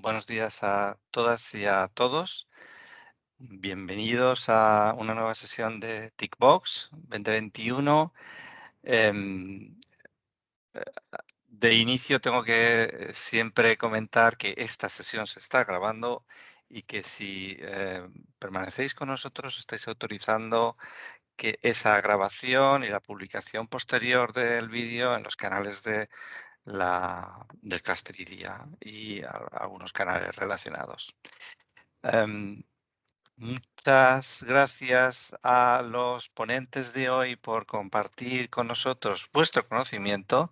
Buenos días a todas y a todos. Bienvenidos a una nueva sesión de TICBOX 2021. Em, de inicio tengo que siempre comentar que esta sesión se está grabando y que si permanecéis con nosotros estáis autorizando que esa grabación y la publicación posterior del vídeo en los canales del Castrilia y algunos canales relacionados. Muchas gracias a los ponentes de hoy por compartir con nosotros vuestro conocimiento.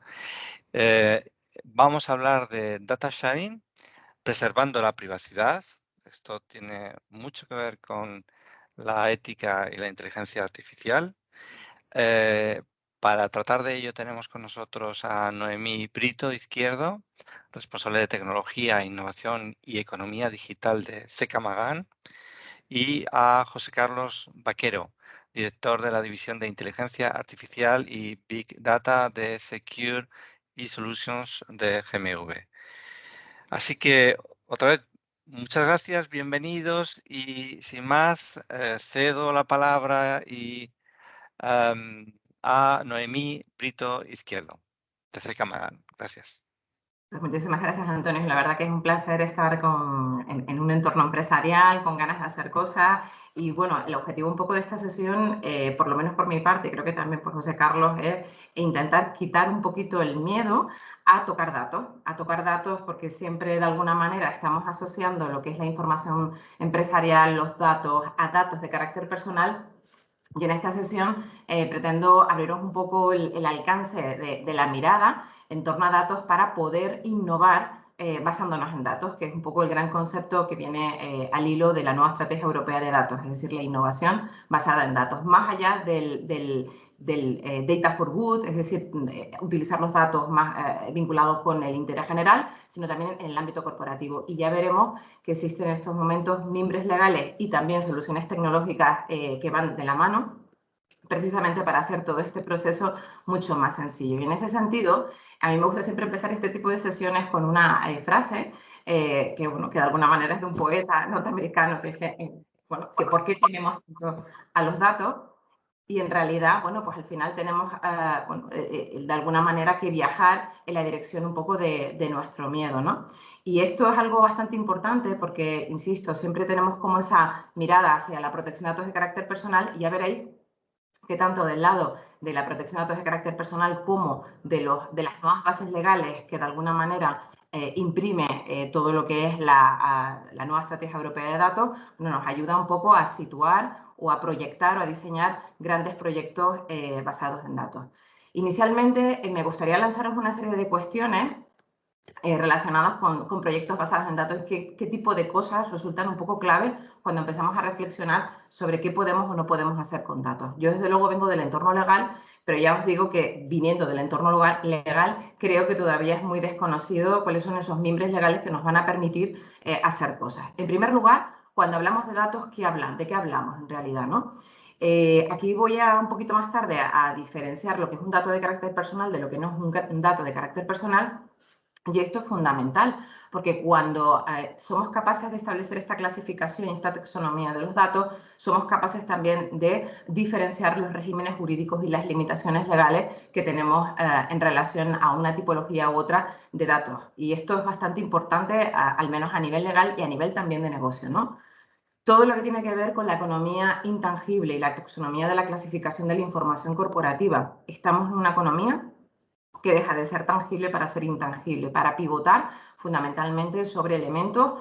Eh, Vamos a hablar de data sharing, preservando la privacidad. Esto tiene mucho que ver con la ética y la inteligencia artificial. Eh, para tratar de ello tenemos con nosotros a Noemí Brito Izquierdo, responsable de tecnología, innovación y economía digital de CK Magán, y a José Carlos Vaquero, director de la División de Inteligencia Artificial y Big Data de Secure eSolutions de GMV. Así que, otra vez, muchas gracias, bienvenidos y sin más, cedo la palabra a Noemí Brito Izquierdo, de Cerca Magán. Gracias. Pues muchísimas gracias, Antonio. La verdad que es un placer estar en un entorno empresarial, con ganas de hacer cosas. Y bueno, el objetivo un poco de esta sesión, por lo menos por mi parte, y creo que también por José Carlos, es intentar quitar un poquito el miedo a tocar datos porque siempre de alguna manera estamos asociando lo que es la información empresarial, los datos, a datos de carácter personal. Y en esta sesión pretendo abriros un poco el alcance de la mirada en torno a datos para poder innovar basándonos en datos, que es un poco el gran concepto que viene al hilo de la nueva estrategia europea de datos, es decir, la innovación basada en datos, más allá del data for good, es decir, utilizar los datos más vinculados con el interés general, sino también en el ámbito corporativo. Y ya veremos que existen en estos momentos mimbres legales y también soluciones tecnológicas que van de la mano precisamente para hacer todo este proceso mucho más sencillo. Y en ese sentido, a mí me gusta siempre empezar este tipo de sesiones con una frase bueno, que de alguna manera es de un poeta norteamericano que dice, bueno, que por qué tenemos tanto a los datos. Y en realidad, bueno, pues al final tenemos, bueno, de alguna manera que viajar en la dirección un poco de nuestro miedo, ¿no? Y esto es algo bastante importante porque, insisto, siempre tenemos como esa mirada hacia la protección de datos de carácter personal y ya veréis que tanto del lado de la protección de datos de carácter personal como de las nuevas bases legales que de alguna manera imprime todo lo que es la nueva estrategia europea de datos, nos ayuda un poco a situar o a proyectar o a diseñar grandes proyectos basados en datos. Inicialmente me gustaría lanzaros una serie de cuestiones relacionadas con proyectos basados en datos, qué tipo de cosas resultan un poco clave cuando empezamos a reflexionar sobre qué podemos o no podemos hacer con datos. Yo desde luego vengo del entorno legal, pero ya os digo que viniendo del entorno legal creo que todavía es muy desconocido cuáles son esos mimbres legales que nos van a permitir hacer cosas. En primer lugar, cuando hablamos de datos, ¿de qué hablamos en realidad, no? Aquí voy a un poquito más tarde a diferenciar lo que es un dato de carácter personal de lo que no es un dato de carácter personal. Y esto es fundamental, porque cuando somos capaces de establecer esta clasificación y esta taxonomía de los datos, somos capaces también de diferenciar los regímenes jurídicos y las limitaciones legales que tenemos en relación a una tipología u otra de datos. Y esto es bastante importante, al menos a nivel legal y a nivel también de negocio, ¿no? Todo lo que tiene que ver con la economía intangible y la taxonomía de la clasificación de la información corporativa. Estamos en una economía que deja de ser tangible para ser intangible, para pivotar fundamentalmente sobre elementos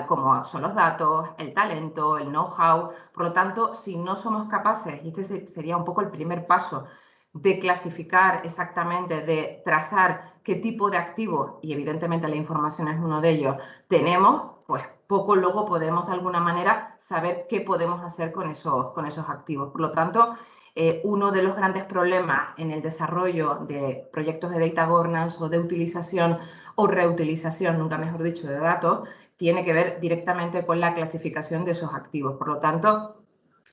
como son los datos, el talento, el know-how. Por lo tanto, si no somos capaces, y este sería un poco el primer paso, de clasificar exactamente, de trazar qué tipo de activos, y evidentemente la información es uno de ellos, tenemos, pues poco luego podemos de alguna manera saber qué podemos hacer con esos activos. Por lo tanto, uno de los grandes problemas en el desarrollo de proyectos de data governance o de utilización o reutilización, nunca mejor dicho, de datos, tiene que ver directamente con la clasificación de esos activos. Por lo tanto,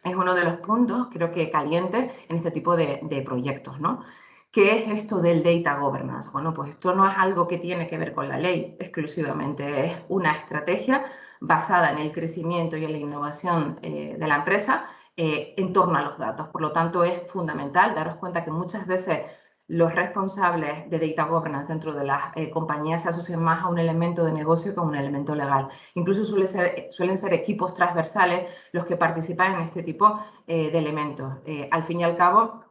es uno de los puntos, creo que calientes, en este tipo de proyectos, ¿no? ¿Qué es esto del data governance? Bueno, pues esto no es algo que tiene que ver con la ley exclusivamente, es una estrategia basada en el crecimiento y en la innovación de la empresa en torno a los datos. Por lo tanto, es fundamental daros cuenta que muchas veces los responsables de data governance dentro de las compañías se asocian más a un elemento de negocio que a un elemento legal. Incluso suelen ser equipos transversales los que participan en este tipo de elementos. Al fin y al cabo,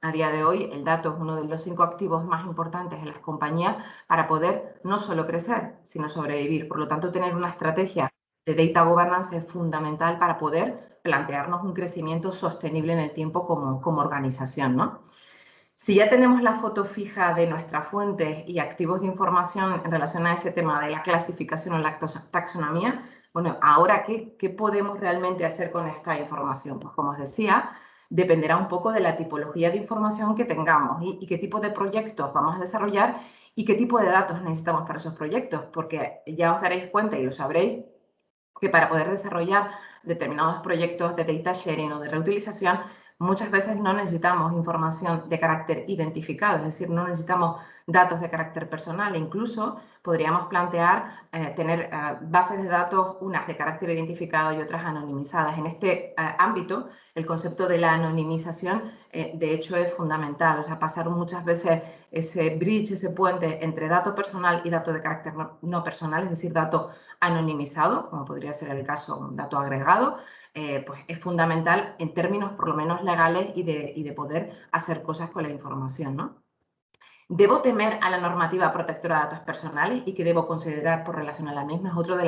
a día de hoy, el dato es uno de los 5 activos más importantes en las compañías para poder no solo crecer, sino sobrevivir. Por lo tanto, tener una estrategia de data governance es fundamental para poder plantearnos un crecimiento sostenible en el tiempo como organización, ¿no? Si ya tenemos la foto fija de nuestras fuentes y activos de información en relación a ese tema de la clasificación o la taxonomía, bueno, ahora, ¿qué podemos realmente hacer con esta información? Pues como os decía, dependerá un poco de la tipología de información que tengamos y qué tipo de proyectos vamos a desarrollar y qué tipo de datos necesitamos para esos proyectos, porque ya os daréis cuenta y lo sabréis que para poder desarrollar determinados proyectos de data sharing o de reutilización, muchas veces no necesitamos información de carácter identificado, es decir, no necesitamos datos de carácter personal, e incluso podríamos plantear tener bases de datos, unas de carácter identificado y otras anonimizadas. En este ámbito, el concepto de la anonimización, de hecho, es fundamental. O sea, pasar muchas veces ese bridge, ese puente entre dato personal y dato de carácter no personal, es decir, dato anonimizado, como podría ser el caso un dato agregado, pues es fundamental en términos por lo menos legales y de poder hacer cosas con la información, ¿no? ¿Debo temer a la normativa protectora de datos personales y qué debo considerar por relación a la misma? Es otra de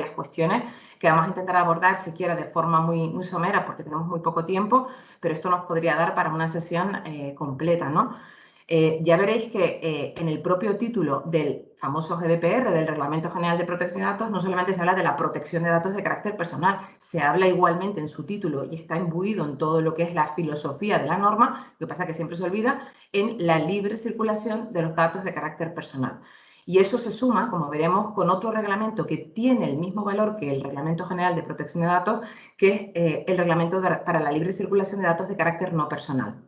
las cuestiones que vamos a intentar abordar, siquiera de forma muy somera, porque tenemos muy poco tiempo, pero esto nos podría dar para una sesión completa, ¿no? Ya veréis que en el propio título del famoso GDPR, del Reglamento General de Protección de Datos, no solamente se habla de la protección de datos de carácter personal, se habla igualmente en su título y está imbuido en todo lo que es la filosofía de la norma, lo que pasa es que siempre se olvida, en la libre circulación de los datos de carácter personal. Y eso se suma, como veremos, con otro reglamento que tiene el mismo valor que el Reglamento General de Protección de Datos, que es el Reglamento para la libre circulación de datos de carácter no personal.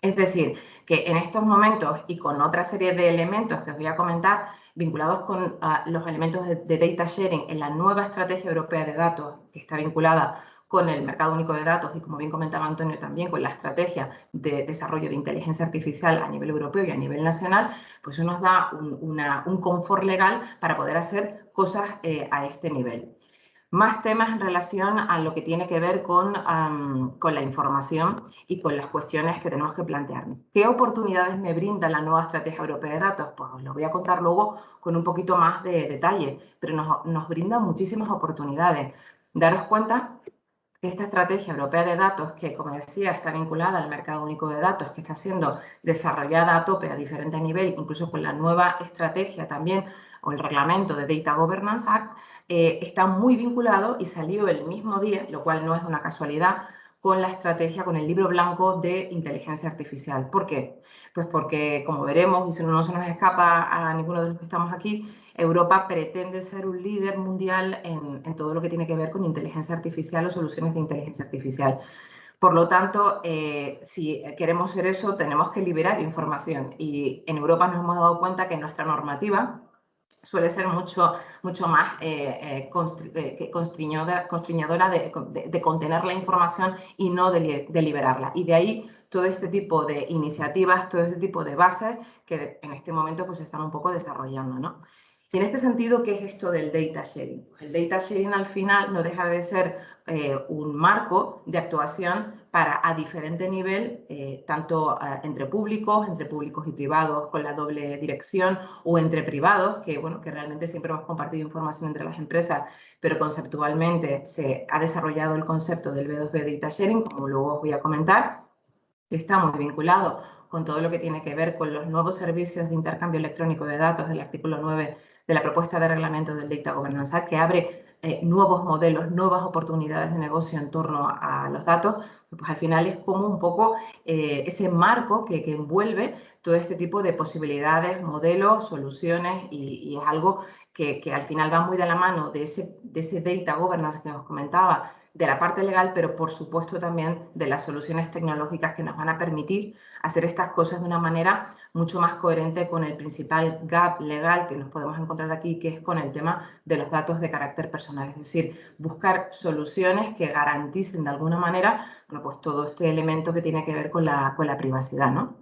Es decir, que en estos momentos y con otra serie de elementos que os voy a comentar vinculados con los elementos de data sharing en la nueva estrategia europea de datos que está vinculada con el mercado único de datos y, como bien comentaba Antonio, también con la estrategia de desarrollo de inteligencia artificial a nivel europeo y a nivel nacional, pues eso nos da un confort legal para poder hacer cosas a este nivel. Más temas en relación a lo que tiene que ver con la información y con las cuestiones que tenemos que plantearnos. ¿Qué oportunidades me brinda la nueva estrategia europea de datos? Pues os lo voy a contar luego con un poquito más de detalle, pero nos brinda muchísimas oportunidades. Daros cuenta que esta estrategia europea de datos, que como decía está vinculada al mercado único de datos, que está siendo desarrollada a tope a diferente nivel, incluso con la nueva estrategia también o el reglamento de Data Governance Act, está muy vinculado y salió el mismo día, lo cual no es una casualidad, con la estrategia, con el libro blanco de inteligencia artificial. ¿Por qué? Pues porque, como veremos, y si no se nos escapa a ninguno de los que estamos aquí, Europa pretende ser un líder mundial en todo lo que tiene que ver con inteligencia artificial o soluciones de inteligencia artificial. Por lo tanto, si queremos ser eso, tenemos que liberar información. Y en Europa nos hemos dado cuenta que nuestra normativa suele ser mucho más constriñadora de contener la información y no de liberarla. Y de ahí todo este tipo de iniciativas, todo este tipo de bases que en este momento pues están un poco desarrollando, ¿no? Y en este sentido, ¿qué es esto del data sharing? El data sharing al final no deja de ser un marco de actuación para a diferente nivel, tanto entre públicos y privados con la doble dirección o entre privados, que, bueno, que realmente siempre hemos compartido información entre las empresas, pero conceptualmente se ha desarrollado el concepto del B2B Data Sharing, como luego os voy a comentar, que está muy vinculado con todo lo que tiene que ver con los nuevos servicios de intercambio electrónico de datos del artículo 9 de la propuesta de reglamento del Data Governance Act, que abre nuevos modelos, nuevas oportunidades de negocio en torno a los datos, pues al final es como un poco ese marco que envuelve todo este tipo de posibilidades, modelos, soluciones y es algo que al final va muy de la mano de ese data governance que os comentaba, de la parte legal, pero por supuesto también de las soluciones tecnológicas que nos van a permitir hacer estas cosas de una manera mucho más coherente con el principal gap legal que nos podemos encontrar aquí, que es con el tema de los datos de carácter personal. Es decir, buscar soluciones que garanticen de alguna manera, bueno, pues todo este elemento que tiene que ver con la privacidad, ¿no?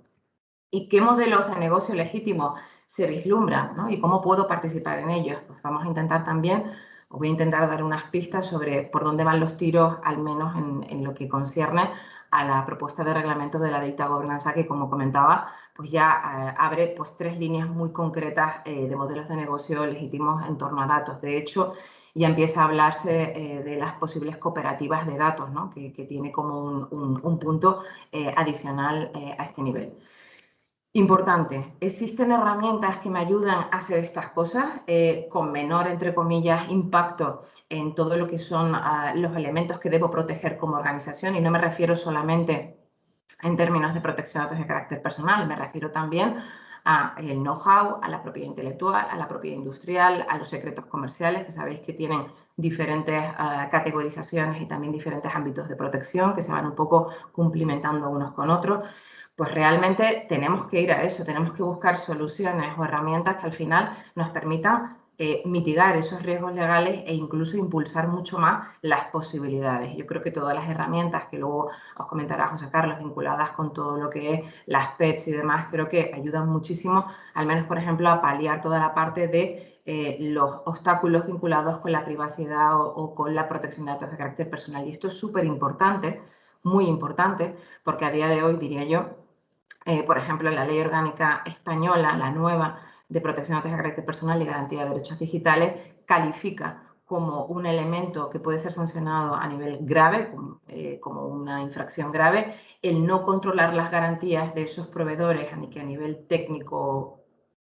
¿Y qué modelos de negocio legítimos se vislumbran, ¿no? ¿Y cómo puedo participar en ellos? Pues vamos a intentar también, os voy a intentar dar unas pistas sobre por dónde van los tiros, al menos en lo que concierne a la propuesta de reglamento de la Data Governance, que, como comentaba, pues ya abre pues 3 líneas muy concretas de modelos de negocio legítimos en torno a datos. De hecho, ya empieza a hablarse de las posibles cooperativas de datos, ¿no? que tiene como un punto adicional a este nivel. Importante, existen herramientas que me ayudan a hacer estas cosas con menor, entre comillas, impacto en todo lo que son los elementos que debo proteger como organización, y no me refiero solamente en términos de protección de datos de carácter personal, me refiero también al know-how, a la propiedad intelectual, a la propiedad industrial, a los secretos comerciales, que sabéis que tienen diferentes categorizaciones y también diferentes ámbitos de protección que se van un poco cumplimentando unos con otros. Pues realmente tenemos que ir a eso, tenemos que buscar soluciones o herramientas que al final nos permitan mitigar esos riesgos legales e incluso impulsar mucho más las posibilidades. Yo creo que todas las herramientas que luego os comentará José Carlos, vinculadas con todo lo que es las PETs y demás, creo que ayudan muchísimo, al menos, por ejemplo, a paliar toda la parte de los obstáculos vinculados con la privacidad o con la protección de datos de carácter personal. Y esto es súper importante, muy importante, porque a día de hoy, diría yo, por ejemplo, la Ley Orgánica Española, la nueva, de protección de datos de carácter personal y garantía de derechos digitales, califica como un elemento que puede ser sancionado a nivel grave, como una infracción grave, el no controlar las garantías de esos proveedores, que a nivel técnico,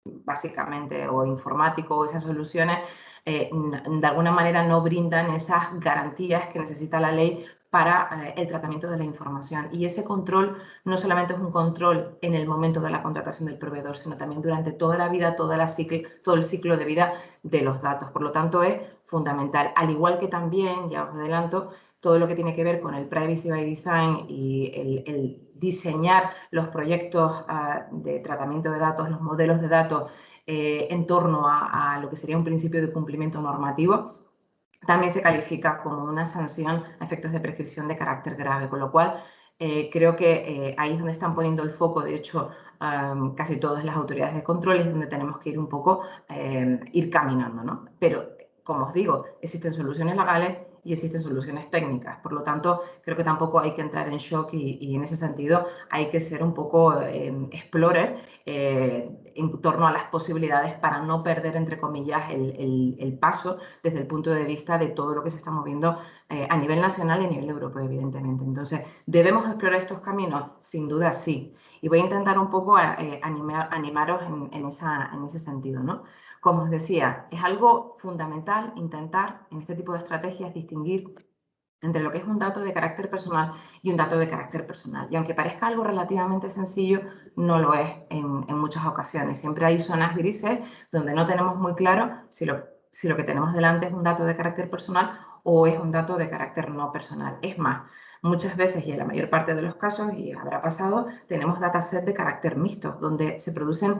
básicamente, o informático, esas soluciones, de alguna manera no brindan esas garantías que necesita la ley para el tratamiento de la información. Y ese control no solamente es un control en el momento de la contratación del proveedor, sino también durante toda la vida, todo el ciclo de vida de los datos. Por lo tanto, es fundamental. Al igual que también, ya os adelanto, todo lo que tiene que ver con el Privacy by Design y el diseñar los proyectos de tratamiento de datos, los modelos de datos en torno a lo que sería un principio de cumplimiento normativo, también se califica como una sanción a efectos de prescripción de carácter grave, con lo cual creo que ahí es donde están poniendo el foco. De hecho, casi todas las autoridades de control es donde tenemos que ir un poco, ir caminando, ¿no? Pero, como os digo, existen soluciones legales y existen soluciones técnicas. Por lo tanto, creo que tampoco hay que entrar en shock y en ese sentido hay que ser un poco explorer en torno a las posibilidades para no perder, entre comillas, el paso desde el punto de vista de todo lo que se está moviendo a nivel nacional y a nivel europeo, evidentemente. Entonces, ¿debemos explorar estos caminos? Sin duda, sí. Y voy a intentar un poco animaros en ese sentido, ¿no? Como os decía, es algo fundamental intentar en este tipo de estrategias distinguir entre lo que es un dato de carácter personal y un dato de carácter personal. Y aunque parezca algo relativamente sencillo, no lo es en muchas ocasiones. Siempre hay zonas grises donde no tenemos muy claro si lo que tenemos delante es un dato de carácter personal o es un dato de carácter no personal. Es más, muchas veces, y en la mayor parte de los casos, y habrá pasado, tenemos datasets de carácter mixto, donde se producen,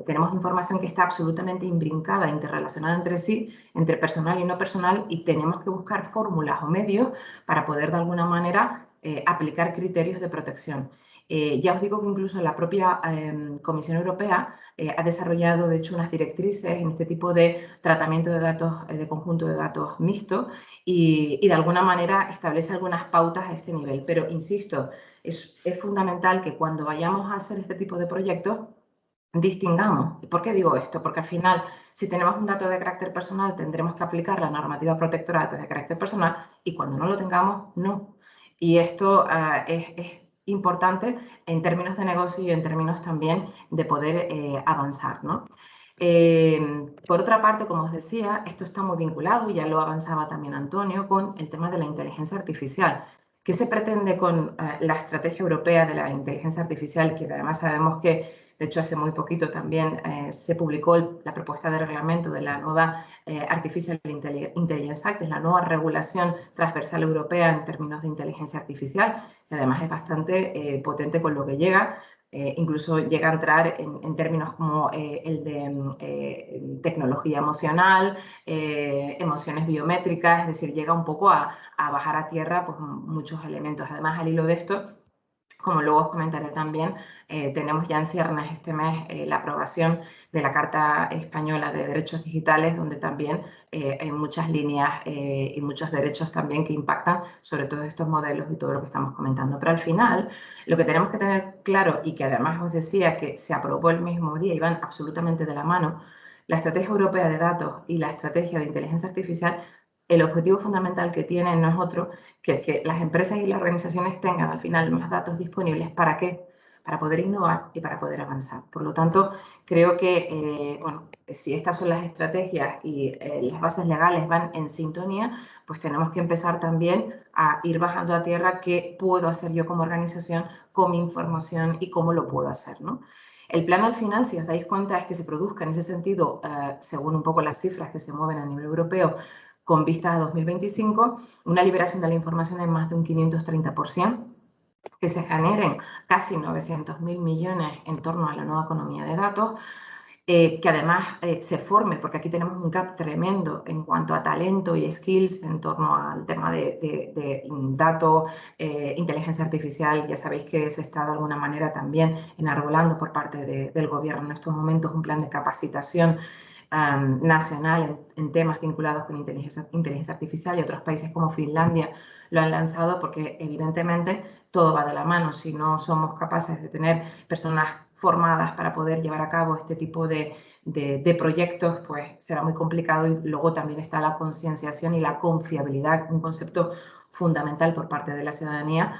tenemos información que está absolutamente imbrincada, interrelacionada entre sí, entre personal y no personal, y tenemos que buscar fórmulas o medios para poder de alguna manera aplicar criterios de protección. Ya os digo que incluso la propia Comisión Europea ha desarrollado, de hecho, unas directrices en este tipo de tratamiento de datos, de conjunto de datos mixto, y de alguna manera establece algunas pautas a este nivel. Pero, insisto, es fundamental que cuando vayamos a hacer este tipo de proyectos distingamos. ¿Y por qué digo esto? Porque al final, si tenemos un dato de carácter personal, tendremos que aplicar la normativa protectora de datos de carácter personal, y cuando no lo tengamos, no. Y esto es importante en términos de negocio y en términos también de poder avanzar, ¿no? Por otra parte, como os decía, esto está muy vinculado, y ya lo avanzaba también Antonio, con el tema de la inteligencia artificial. ¿Qué se pretende con la estrategia europea de la inteligencia artificial? Que además sabemos que De hecho, hace muy poquito también se publicó la propuesta de reglamento de la nueva Artificial Intelligence Act, es la nueva regulación transversal europea en términos de inteligencia artificial, que además es bastante potente con lo que llega. Incluso llega a entrar en términos como el de tecnología emocional, emociones biométricas, es decir, llega un poco a bajar a tierra pues, muchos elementos. Además, al hilo de esto, como luego os comentaré también, tenemos ya en ciernes este mes la aprobación de la Carta Española de Derechos Digitales, donde también hay muchas líneas y muchos derechos también que impactan sobre todos estos modelos y todo lo que estamos comentando. Pero al final, lo que tenemos que tener claro, y que además os decía que se aprobó el mismo día y van absolutamente de la mano, la Estrategia Europea de Datos y la Estrategia de Inteligencia Artificial, el objetivo fundamental que tienen no es otro que las empresas y las organizaciones tengan al final más datos disponibles. ¿Para qué? Para poder innovar y para poder avanzar. Por lo tanto, creo que, bueno, si estas son las estrategias y las bases legales van en sintonía, pues tenemos que empezar también a ir bajando a tierra qué puedo hacer yo como organización con mi información y cómo lo puedo hacer, ¿no? El plan al final, si os dais cuenta, es que se produzca en ese sentido, según un poco las cifras que se mueven a nivel europeo, con vistas a 2025, una liberación de la información en más de un 530%, que se generen casi 900.000 millones en torno a la nueva economía de datos, que además se forme, porque aquí tenemos un gap tremendo en cuanto a talento y skills en torno al tema de datos, inteligencia artificial. Ya sabéis que se está de alguna manera también enarbolando por parte del gobierno en estos momentos un plan de capacitación nacional en temas vinculados con inteligencia artificial, y otros países como Finlandia lo han lanzado porque evidentemente todo va de la mano. Si no somos capaces de tener personas formadas para poder llevar a cabo este tipo de proyectos, pues será muy complicado. Y luego también está la concienciación y la confiabilidad, un concepto fundamental por parte de la ciudadanía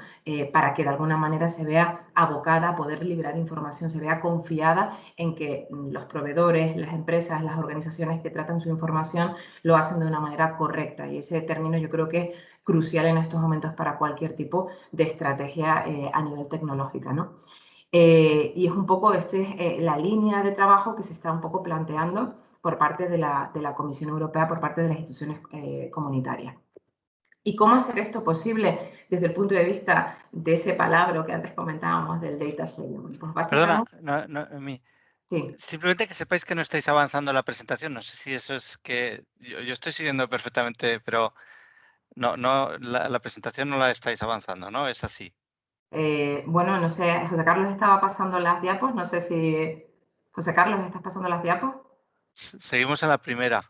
para que de alguna manera se vea abocada a poder liberar información, se vea confiada en que los proveedores, las empresas, las organizaciones que tratan su información lo hacen de una manera correcta. Y ese término yo creo que es crucial en estos momentos para cualquier tipo de estrategia a nivel tecnológica, ¿no? Y es un poco la línea de trabajo que se está un poco planteando por parte de la Comisión Europea, por parte de las instituciones comunitarias. ¿Y cómo hacer esto posible desde el punto de vista de ese palabra que antes comentábamos del data sharing? Pues Perdona, básicamente, sí. simplemente que sepáis que no estáis avanzando en la presentación. No sé si eso es que yo estoy siguiendo perfectamente, pero no, la presentación no la estáis avanzando, ¿no? Es así. Bueno, no sé, José Carlos estaba pasando las diapos, no sé si... José Carlos, ¿estás pasando las diapos? Seguimos en la primera.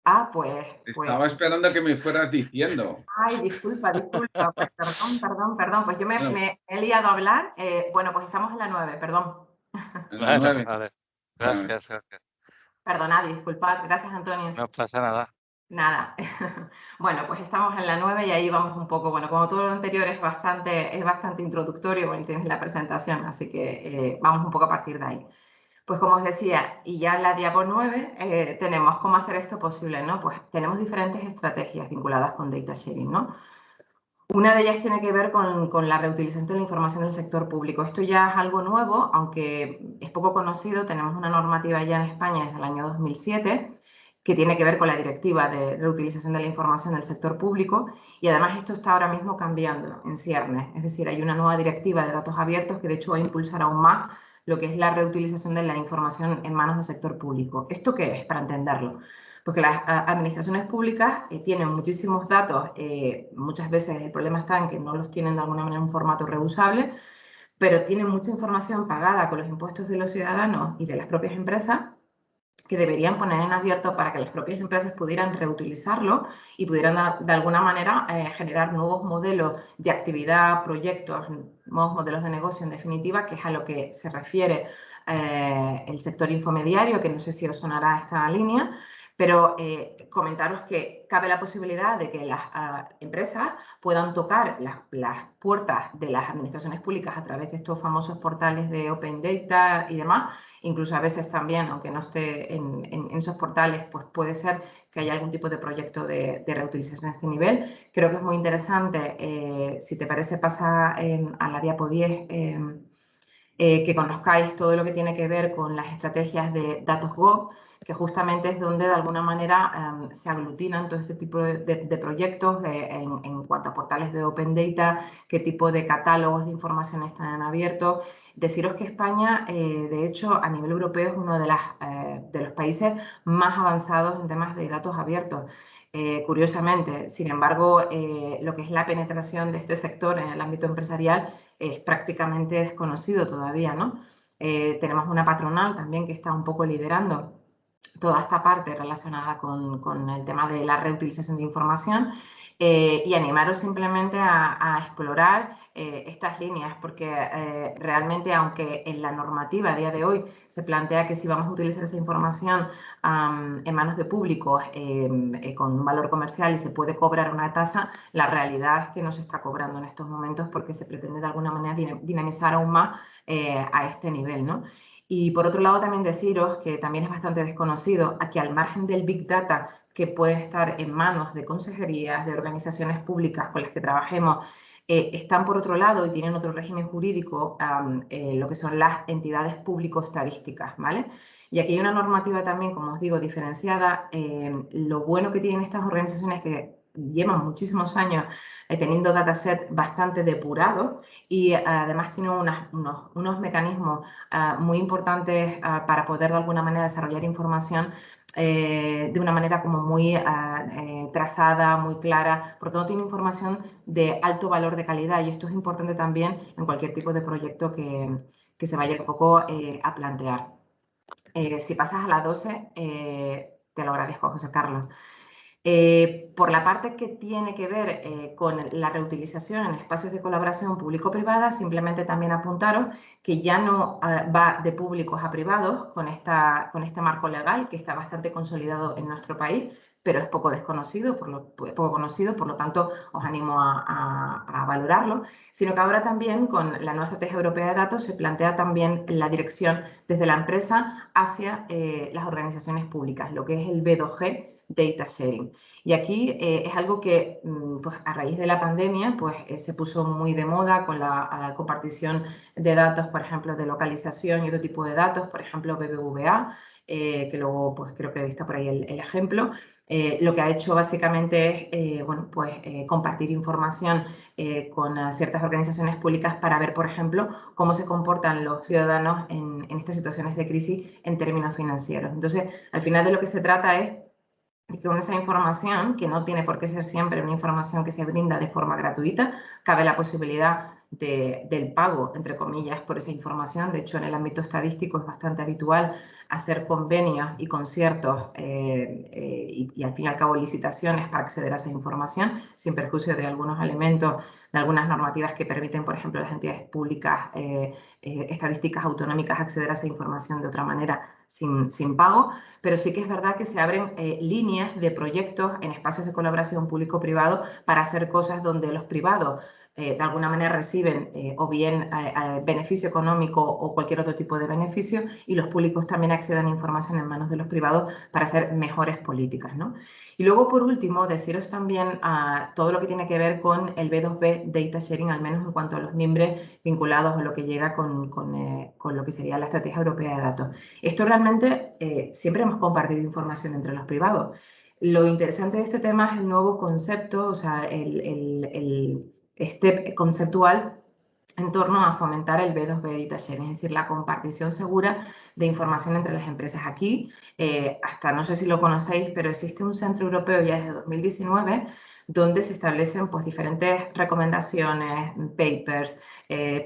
Ah, pues... Estaba esperando que me fueras diciendo. Ay, disculpa, pues perdón, pues yo No, me he liado a hablar. Bueno, pues estamos en la 9, perdón. en la Bueno, 9. vale. Vale. Gracias. Perdonad, disculpad, gracias Antonio. No pasa nada. Nada. Bueno, pues estamos en la 9 y ahí vamos un poco, bueno, como todo lo anterior es bastante introductorio, bueno, tienes la presentación, así que vamos un poco a partir de ahí. Pues como os decía, y ya en la diapo 9 tenemos cómo hacer esto posible, ¿no? Pues tenemos diferentes estrategias vinculadas con data sharing, ¿no? Una de ellas tiene que ver con la reutilización de la información del sector público. Esto ya es algo nuevo, aunque es poco conocido. Tenemos una normativa ya en España desde el año 2007 que tiene que ver con la directiva de reutilización de la información del sector público, y además esto está ahora mismo cambiando en ciernes. Es decir, hay una nueva directiva de datos abiertos que de hecho va a impulsar aún más lo que es la reutilización de la información en manos del sector público. ¿Esto qué es? Para entenderlo. Porque las administraciones públicas tienen muchísimos datos, muchas veces el problema está en que no los tienen de alguna manera en un formato reusable, pero tienen mucha información pagada con los impuestos de los ciudadanos y de las propias empresas que deberían poner en abierto para que las propias empresas pudieran reutilizarlo y pudieran de alguna manera generar nuevos modelos de actividad, proyectos, nuevos modelos de negocio en definitiva, que es a lo que se refiere el sector infomediario, que no sé si os sonará esta línea, pero comentaros que cabe la posibilidad de que las empresas puedan tocar las puertas de las administraciones públicas a través de estos famosos portales de Open Data y demás. Incluso a veces también, aunque no esté en esos portales, pues puede ser que haya algún tipo de proyecto de reutilización a este nivel. Creo que es muy interesante. Si te parece, pasa a la diapo 10, que conozcáis todo lo que tiene que ver con las estrategias de Datos Gov, que justamente es donde de alguna manera se aglutinan todo este tipo de proyectos en cuanto a portales de Open Data, qué tipo de catálogos de información están en abierto. Deciros que España, de hecho, a nivel europeo es uno de los países más avanzados en temas de datos abiertos. Curiosamente, sin embargo, lo que es la penetración de este sector en el ámbito empresarial es prácticamente desconocido todavía, ¿no? Tenemos una patronal también que está un poco liderando toda esta parte relacionada con el tema de la reutilización de información y animaros simplemente a explorar estas líneas, porque realmente, aunque en la normativa a día de hoy se plantea que si vamos a utilizar esa información en manos de públicos con un valor comercial y se puede cobrar una tasa, la realidad es que no se está cobrando en estos momentos porque se pretende de alguna manera dinamizar aún más a este nivel, ¿no? Y por otro lado también deciros que también es bastante desconocido que al margen del Big Data que puede estar en manos de consejerías, de organizaciones públicas con las que trabajemos, están por otro lado y tienen otro régimen jurídico, lo que son las entidades público-estadísticas, ¿vale? Y aquí hay una normativa también, como os digo, diferenciada. Lo bueno que tienen estas organizaciones que llevan muchísimos años teniendo dataset bastante depurados y además tienen unos mecanismos muy importantes para poder de alguna manera desarrollar información de una manera como muy trazada, muy clara. Por tanto, tiene información de alto valor de calidad y esto es importante también en cualquier tipo de proyecto que se vaya un poco a plantear. Si pasas a la 12, te lo agradezco, José Carlos. Por la parte que tiene que ver con la reutilización en espacios de colaboración público-privada, simplemente también apuntaros que ya no va de públicos a privados con este marco legal que está bastante consolidado en nuestro país, pero es poco conocido, por lo tanto os animo a valorarlo, sino que ahora también con la nueva estrategia europea de datos se plantea también la dirección desde la empresa hacia las organizaciones públicas, lo que es el B2G, Data Sharing. Y aquí es algo que pues, a raíz de la pandemia pues, se puso muy de moda con la compartición de datos, por ejemplo, de localización y otro tipo de datos, por ejemplo, BBVA, que luego pues, creo que está por ahí el ejemplo. Lo que ha hecho básicamente es bueno, pues, compartir información con ciertas organizaciones públicas para ver, por ejemplo, cómo se comportan los ciudadanos en estas situaciones de crisis en términos financieros. Entonces, al final de lo que se trata es que con esa información, que no tiene por qué ser siempre una información que se brinda de forma gratuita, cabe la posibilidad del pago, entre comillas, por esa información. De hecho, en el ámbito estadístico es bastante habitual hacer convenios y conciertos y al fin y al cabo licitaciones para acceder a esa información, sin perjuicio de algunos elementos, de algunas normativas que permiten, por ejemplo, a las entidades públicas estadísticas autonómicas acceder a esa información de otra manera sin pago, pero sí que es verdad que se abren líneas de proyectos en espacios de colaboración público-privado para hacer cosas donde los privados de alguna manera reciben o bien beneficio económico o cualquier otro tipo de beneficio y los públicos también accedan a información en manos de los privados para hacer mejores políticas, ¿no? Y luego, por último, deciros también todo lo que tiene que ver con el B2B Data Sharing, al menos en cuanto a los miembros vinculados a lo que llega con lo que sería la Estrategia Europea de Datos. Esto realmente siempre hemos compartido información entre los privados. Lo interesante de este tema es el nuevo concepto, o sea, este conceptual en torno a fomentar el B2B Data Sharing, es decir, la compartición segura de información entre las empresas. Aquí, hasta no sé si lo conocéis, pero existe un centro europeo ya desde 2019 donde se establecen pues, diferentes recomendaciones, papers,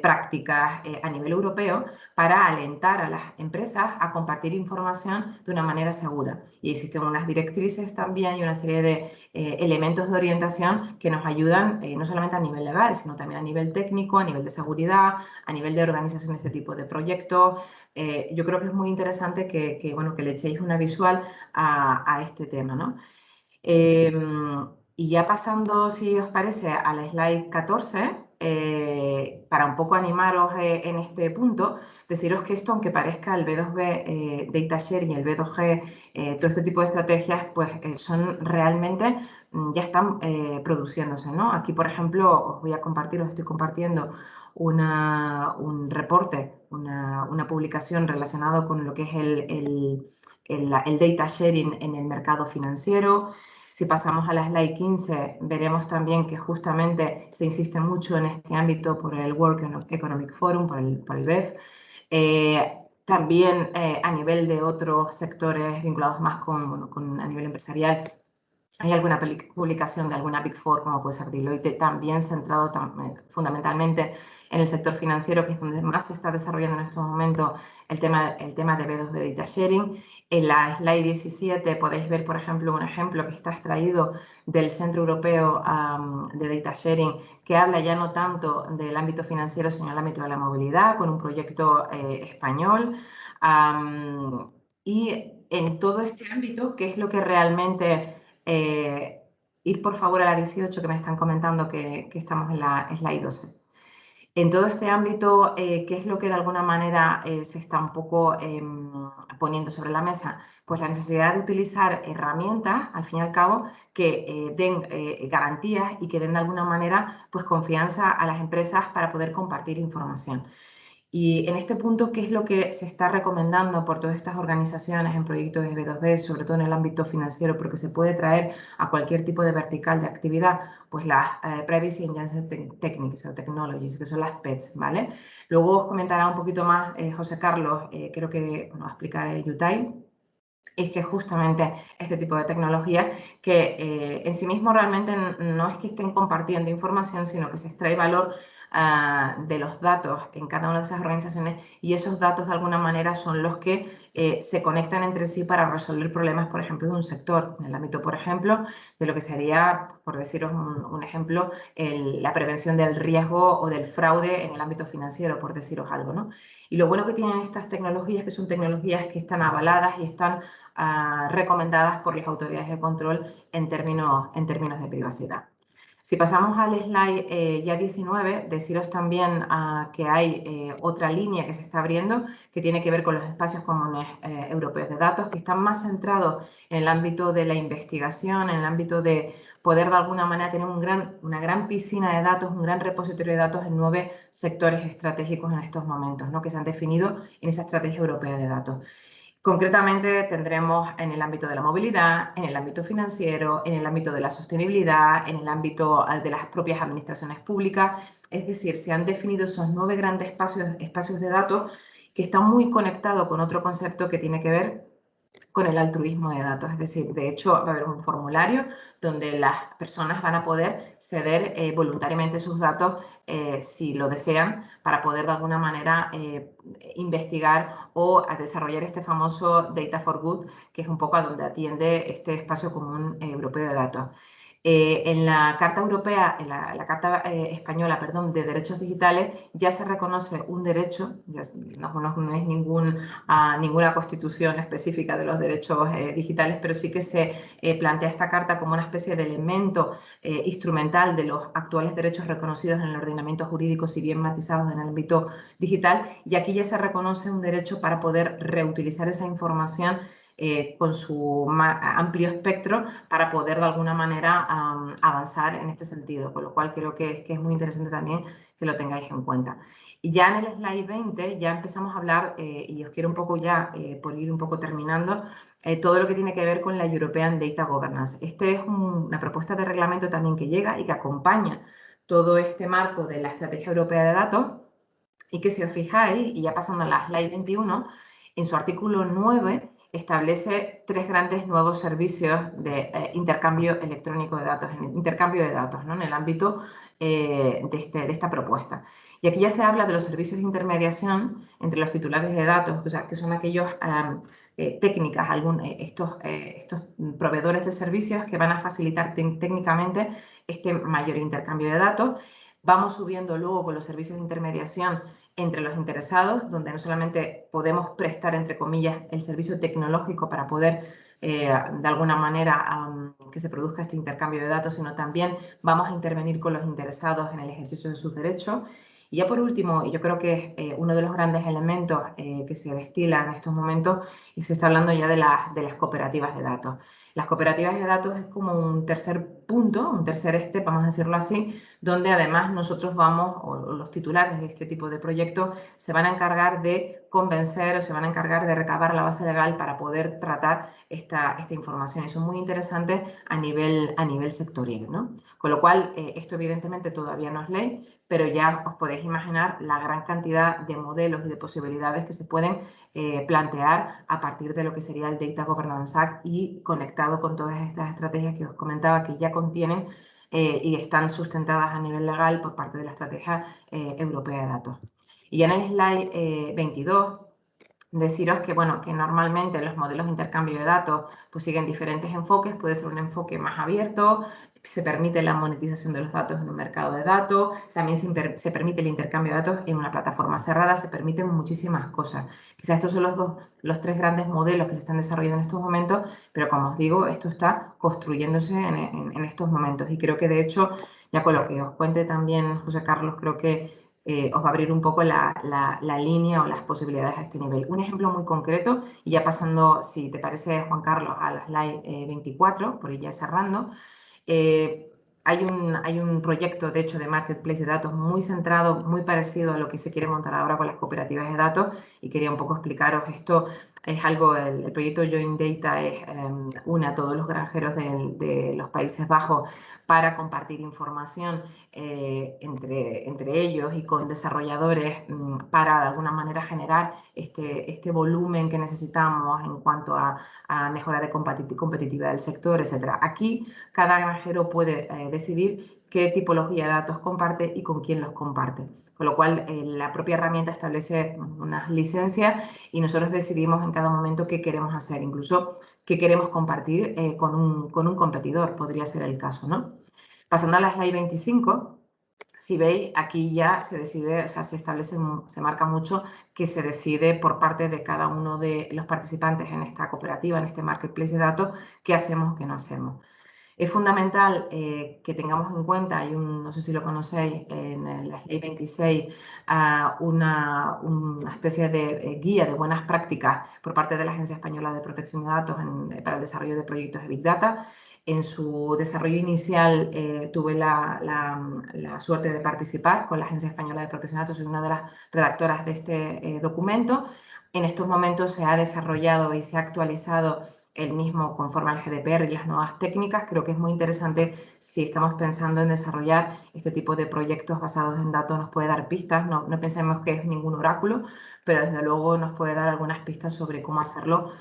prácticas a nivel europeo para alentar a las empresas a compartir información de una manera segura. Y existen unas directrices también y una serie de elementos de orientación que nos ayudan no solamente a nivel legal, sino también a nivel técnico, a nivel de seguridad, a nivel de organización de este tipo de proyectos. Yo creo que es muy interesante que le echéis una visual a este tema, ¿no? Y ya pasando, si os parece, a la slide 14, para un poco animaros en este punto, deciros que esto, aunque parezca el B2B Data Sharing y el B2G, todo este tipo de estrategias, pues son realmente ya están produciéndose, ¿no? Aquí, por ejemplo, os estoy compartiendo un reporte, una publicación relacionada con lo que es el data sharing en el mercado financiero. Si pasamos a la slide 15, veremos también que justamente se insiste mucho en este ámbito por el World Economic Forum, por el BEF. También a nivel de otros sectores vinculados más a nivel empresarial, hay alguna publicación de alguna Big Four, como puede ser Deloitte, también centrado fundamentalmente en el sector financiero, que es donde más se está desarrollando en estos momentos el tema de B2B Data Sharing. En la slide 17 podéis ver, por ejemplo, un ejemplo que está extraído del Centro Europeo de Data Sharing, que habla ya no tanto del ámbito financiero, sino del ámbito de la movilidad, con un proyecto español. Y en todo este ámbito, ¿qué es lo que realmente... ir por favor a la 18, que me están comentando que estamos en la slide 12. En todo este ámbito, ¿qué es lo que de alguna manera se está un poco poniendo sobre la mesa? Pues la necesidad de utilizar herramientas, al fin y al cabo, que den garantías y que den de alguna manera pues, confianza a las empresas para poder compartir información. Y en este punto, ¿qué es lo que se está recomendando por todas estas organizaciones en proyectos de B2B, sobre todo en el ámbito financiero, porque se puede traer a cualquier tipo de vertical de actividad? Pues las Privacy Enhancement Techniques o Technologies, que son las PETs, ¿vale? Luego os comentará un poquito más José Carlos, creo que nos va a explicar Yutai, es que justamente este tipo de tecnologías que en sí mismo realmente no es que estén compartiendo información, sino que se extrae valor de los datos en cada una de esas organizaciones, y esos datos de alguna manera son los que se conectan entre sí para resolver problemas, por ejemplo, de un sector, en el ámbito, por ejemplo, de lo que sería, por deciros un ejemplo, la prevención del riesgo o del fraude en el ámbito financiero, por deciros algo, ¿no? Y lo bueno que tienen estas tecnologías, que son tecnologías que están avaladas y están recomendadas por las autoridades de control en términos de privacidad. Si pasamos al slide ya 19, deciros también que hay otra línea que se está abriendo que tiene que ver con los espacios comunes europeos de datos, que están más centrados en el ámbito de la investigación, en el ámbito de poder de alguna manera tener una gran piscina de datos, un gran repositorio de datos en 9 sectores estratégicos en estos momentos, ¿no? Que se han definido en esa estrategia europea de datos. Concretamente tendremos en el ámbito de la movilidad, en el ámbito financiero, en el ámbito de la sostenibilidad, en el ámbito de las propias administraciones públicas. Es decir, se han definido esos 9 grandes espacios de datos que están muy conectados con otro concepto que tiene que ver con el altruismo de datos. Es decir, de hecho va a haber un formulario donde las personas van a poder ceder voluntariamente sus datos si lo desean, para poder de alguna manera investigar o desarrollar este famoso Data for Good, que es un poco a donde atiende este espacio común europeo de datos. En la Carta Europea, en la Carta Española, perdón, de Derechos Digitales, ya se reconoce un derecho, no es ninguna constitución específica de los derechos digitales, pero sí que se plantea esta carta como una especie de elemento instrumental de los actuales derechos reconocidos en el ordenamiento jurídico, si bien matizados en el ámbito digital, y aquí ya se reconoce un derecho para poder reutilizar esa información con su amplio espectro para poder de alguna manera avanzar en este sentido, con lo cual creo que es muy interesante también que lo tengáis en cuenta. Y ya en el slide 20 ya empezamos a hablar, y os quiero un poco ya, por ir un poco terminando, todo lo que tiene que ver con la European Data Governance. Este es una propuesta de reglamento también que llega y que acompaña todo este marco de la Estrategia Europea de Datos, y que si os fijáis, y ya pasando a la slide 21, en su artículo 9 establece 3 grandes nuevos servicios de intercambio electrónico de datos, intercambio de datos, ¿no? En el ámbito de esta propuesta. Y aquí ya se habla de los servicios de intermediación entre los titulares de datos, o sea, que son aquellos técnicas, estos proveedores de servicios que van a facilitar técnicamente este mayor intercambio de datos. Vamos subiendo luego con los servicios de intermediación entre los interesados, donde no solamente podemos prestar, entre comillas, el servicio tecnológico para poder, de alguna manera, que se produzca este intercambio de datos, sino también vamos a intervenir con los interesados en el ejercicio de sus derechos. Y ya por último, y yo creo que es uno de los grandes elementos que se destila en estos momentos, y se está hablando ya de las cooperativas de datos. Las cooperativas de datos es como un tercer punto, un tercer step, vamos a decirlo así, donde además nosotros vamos, o los titulares de este tipo de proyectos, se van a encargar de convencer o se van a encargar de recabar la base legal para poder tratar esta información. Eso es muy interesante a nivel sectorial, ¿no? Con lo cual, esto evidentemente todavía no es ley, pero ya os podéis imaginar la gran cantidad de modelos y de posibilidades que se pueden plantear a partir de lo que sería el Data Governance Act y conectado con todas estas estrategias que os comentaba que ya contienen y están sustentadas a nivel legal por parte de la Estrategia Europea de Datos. Y ya en el slide 22, deciros que, bueno, que normalmente los modelos de intercambio de datos pues siguen diferentes enfoques. Puede ser un enfoque más abierto, se permite la monetización de los datos en un mercado de datos, también se permite el intercambio de datos en una plataforma cerrada, se permiten muchísimas cosas. Quizás estos son los tres grandes modelos que se están desarrollando en estos momentos, pero como os digo, esto está construyéndose en estos momentos y creo que de hecho, ya con lo que os cuente también José Carlos, creo que os va a abrir un poco la línea o las posibilidades a este nivel. Un ejemplo muy concreto, y ya pasando, si te parece, Juan Carlos, a la slide 24, por ir ya cerrando, hay un proyecto, de hecho, de marketplace de datos muy centrado, muy parecido a lo que se quiere montar ahora con las cooperativas de datos y quería un poco explicaros esto. Es algo, el proyecto Joint Data une a todos los granjeros de los Países Bajos para compartir información entre ellos y con desarrolladores para de alguna manera generar este volumen que necesitamos en cuanto a mejora de competitividad del sector, etc. Aquí cada granjero puede decidir qué tipología de datos comparte y con quién los comparte. Con lo cual, la propia herramienta establece unas licencias y nosotros decidimos en cada momento qué queremos hacer, incluso qué queremos compartir con un competidor, podría ser el caso, ¿no? Pasando a la slide 25, si veis, aquí ya se decide, o sea, se establece, se marca mucho que se decide por parte de cada uno de los participantes en esta cooperativa, en este marketplace de datos, qué hacemos o qué no hacemos. Es fundamental que tengamos en cuenta, hay no sé si lo conocéis, en la ley 26, una especie de guía de buenas prácticas por parte de la Agencia Española de Protección de Datos para el desarrollo de proyectos de Big Data. En su desarrollo inicial tuve la suerte de participar con la Agencia Española de Protección de Datos, soy una de las redactoras de este documento. En estos momentos se ha desarrollado y se ha actualizado el mismo conforme al GDPR y las nuevas técnicas. Creo que es muy interesante si estamos pensando en desarrollar este tipo de proyectos basados en datos, nos puede dar pistas, no pensemos que es ningún oráculo, pero desde luego nos puede dar algunas pistas sobre cómo hacerlo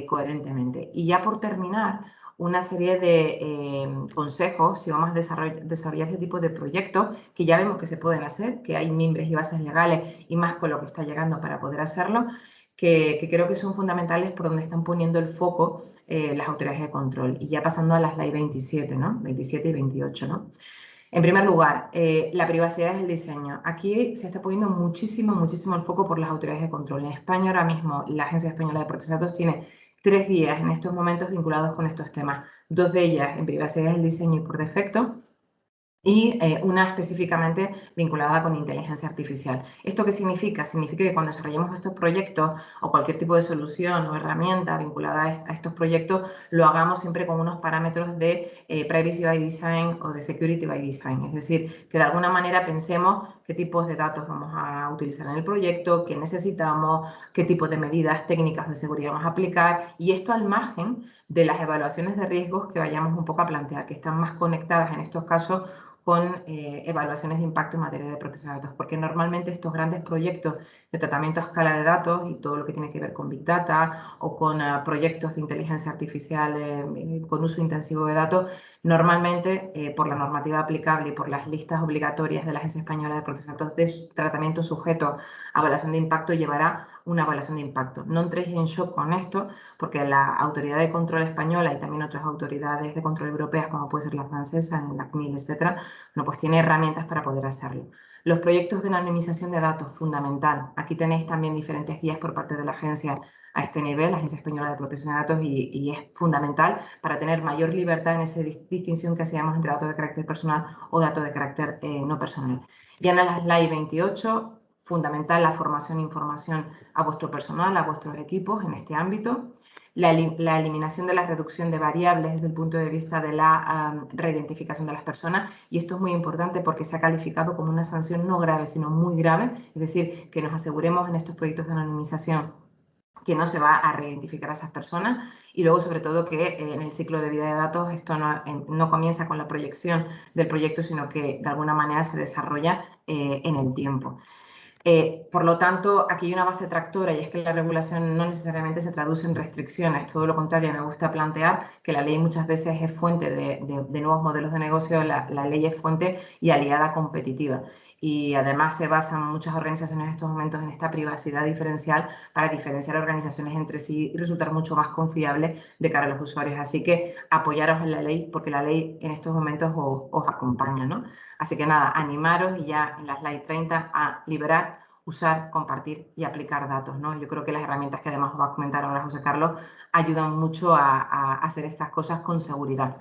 coherentemente. Y ya por terminar, una serie de consejos si vamos a desarrollar este tipo de proyectos que ya vemos que se pueden hacer, que hay mimbres y bases legales y más con lo que está llegando para poder hacerlo, que creo que son fundamentales por donde están poniendo el foco las autoridades de control. Y ya pasando a las ley 27, ¿no? 27 y 28, ¿no? En primer lugar, la privacidad es el diseño. Aquí se está poniendo muchísimo el foco por las autoridades de control. En España ahora mismo la Agencia Española de Protección de Datos tiene 3 guías en estos momentos vinculados con estos temas. 2 de ellas en privacidad es el diseño y por defecto, y una específicamente vinculada con inteligencia artificial. ¿Esto qué significa? Significa que cuando desarrollemos estos proyectos o cualquier tipo de solución o herramienta vinculada a estos proyectos, lo hagamos siempre con unos parámetros de privacy by design o de security by design. Es decir, que de alguna manera pensemos qué tipos de datos vamos a utilizar en el proyecto, qué necesitamos, qué tipo de medidas técnicas de seguridad vamos a aplicar, y esto al margen de las evaluaciones de riesgos que vayamos un poco a plantear, que están más conectadas en estos casos con evaluaciones de impacto en materia de protección de datos, porque normalmente estos grandes proyectos de tratamiento a escala de datos y todo lo que tiene que ver con Big Data o con proyectos de inteligencia artificial con uso intensivo de datos, normalmente por la normativa aplicable y por las listas obligatorias de la Agencia Española de Protección de Datos de tratamiento sujeto a evaluación de impacto llevará una evaluación de impacto. No entréis en shock con esto, porque la autoridad de control española y también otras autoridades de control europeas, como puede ser la francesa, la CNIL, etcétera, no, pues tiene herramientas para poder hacerlo. Los proyectos de anonimización de datos, fundamental. Aquí tenéis también diferentes guías por parte de la agencia a este nivel, la Agencia Española de Protección de Datos, y es fundamental para tener mayor libertad en esa distinción que hacíamos entre datos de carácter personal o datos de carácter no personal. Y en la slide 28, fundamental la formación e información a vuestro personal, a vuestros equipos en este ámbito. la eliminación de la reducción de variables desde el punto de vista de la reidentificación de las personas, y esto es muy importante porque se ha calificado como una sanción no grave, sino muy grave, es decir, que nos aseguremos en estos proyectos de anonimización que no se va a reidentificar a esas personas, y luego sobre todo que en el ciclo de vida de datos esto no comienza con la proyección del proyecto, sino que de alguna manera se desarrolla en el tiempo. Por lo tanto, aquí hay una base tractora, y es que la regulación no necesariamente se traduce en restricciones, todo lo contrario. Me gusta plantear que la ley muchas veces es fuente de nuevos modelos de negocio, la ley es fuente y aliada competitiva. Y además se basan muchas organizaciones en estos momentos en esta privacidad diferencial para diferenciar organizaciones entre sí y resultar mucho más confiable de cara a los usuarios. Así que apoyaros en la ley, porque la ley en estos momentos os acompaña, ¿no? Así que nada, animaros y ya en la slide 30 a liberar, usar, compartir y aplicar datos, ¿no? Yo creo que las herramientas que además os va a comentar ahora José Carlos ayudan mucho a hacer estas cosas con seguridad.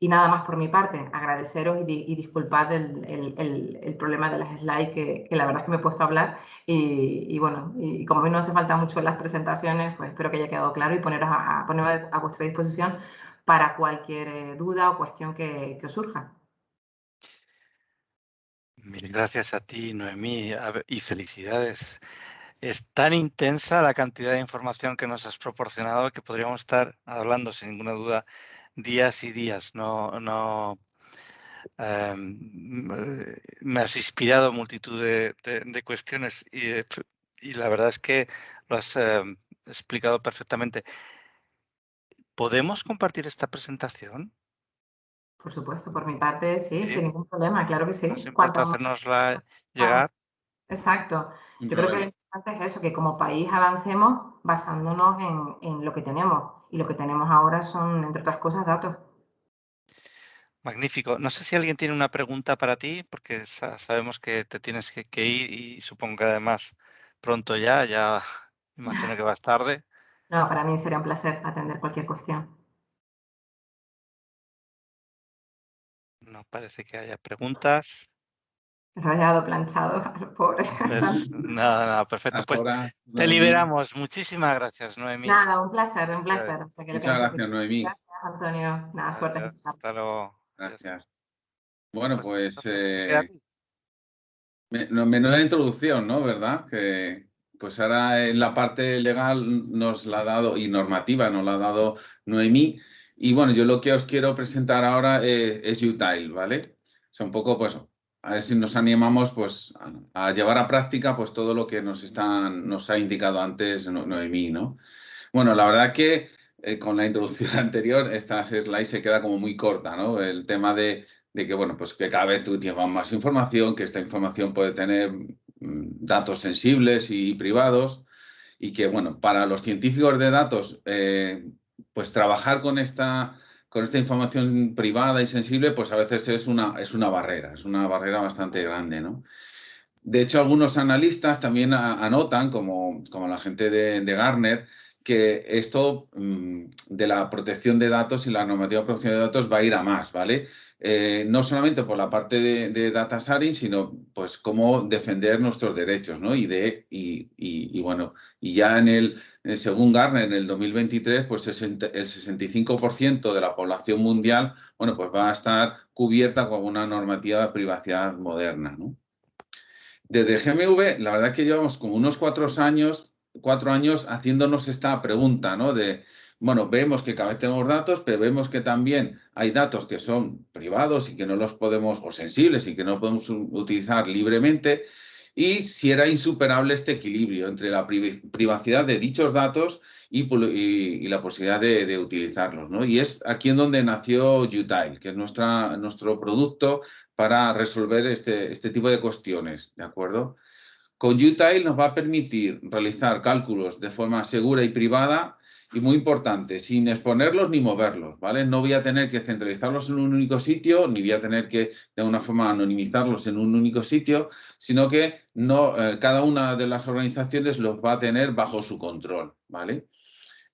Y nada más por mi parte, agradeceros y disculpad el problema de las slides, que la verdad es que me he puesto a hablar y bueno, y como a mí no hace falta mucho en las presentaciones, pues espero que haya quedado claro y ponerme a vuestra disposición para cualquier duda o cuestión que os surja. Mil gracias a ti, Noemí, y felicidades. Es tan intensa la cantidad de información que nos has proporcionado que podríamos estar hablando, sin ninguna duda, días y días. Me has inspirado multitud de cuestiones y la verdad es que lo has explicado perfectamente. ¿Podemos compartir esta presentación? Por supuesto, por mi parte, sí, ¿Sí? sin ningún problema, claro que sí. ¿No os importa Cuanto más... hacérnosla llegar? Exacto. Sin Yo creo que lo problema. importante es eso, que como país avancemos basándonos en lo que tenemos. Y lo que tenemos ahora son, entre otras cosas, datos. Magnífico. No sé si alguien tiene una pregunta para ti, porque sabemos que te tienes que ir y supongo que además pronto ya imagino que vas tarde. No, para mí sería un placer atender cualquier cuestión. No parece que haya preguntas. Los he dejado planchado a los pobres. Entonces, nada, perfecto. Hasta Pues ahora, te Noemí. liberamos. Muchísimas gracias, Noemí. Nada, un placer, un placer. Gracias. O sea, que lo que Muchas gracias, necesites. Noemí. Gracias, Antonio. Nada, suerte. Adiós. Hasta luego. Adiós. Gracias. Bueno, Pues pues entonces te queda a ti. menuda introducción, ¿no? ¿Verdad? Que pues ahora en la parte legal nos la ha dado, y normativa nos la ha dado Noemí. Y bueno, yo lo que os quiero presentar ahora es Utile, ¿vale? O sea, un poco, pues, a ver si nos animamos pues a llevar a práctica pues todo lo que nos ha indicado antes Noemí, ¿no? Bueno, la verdad que con la introducción anterior, esta slide se queda como muy corta, ¿no? El tema de que, bueno, pues que cada vez tú tienes más información, que esta información puede tener datos sensibles y privados, y que, bueno, para los científicos de datos, pues trabajar con esta información privada y sensible, pues a veces es una barrera bastante grande, ¿no? De hecho, algunos analistas también anotan, como la gente de Gartner, que esto de la protección de datos y la normativa de protección de datos va a ir a más, ¿vale? No solamente por la parte de data sharing, sino pues cómo defender nuestros derechos, ¿no? Y bueno, y ya según Gartner, en el 2023, pues el 65% de la población mundial, bueno, pues va a estar cubierta con una normativa de privacidad moderna, ¿no? Desde GMV, la verdad que llevamos como unos 4 años haciéndonos esta pregunta, ¿no? Bueno, vemos que cada vez tenemos datos, pero vemos que también hay datos que son privados y que no los podemos, o sensibles y que no podemos utilizar libremente, y si era insuperable este equilibrio entre la privacidad de dichos datos y la posibilidad de utilizarlos, ¿no? Y es aquí en donde nació Utile, que es nuestro producto para resolver este tipo de cuestiones, ¿de acuerdo? Con Utile nos va a permitir realizar cálculos de forma segura y privada, y muy importante, sin exponerlos ni moverlos, ¿vale? No voy a tener que centralizarlos en un único sitio, ni voy a tener que, de alguna forma, anonimizarlos en un único sitio, sino que cada una de las organizaciones los va a tener bajo su control, ¿vale?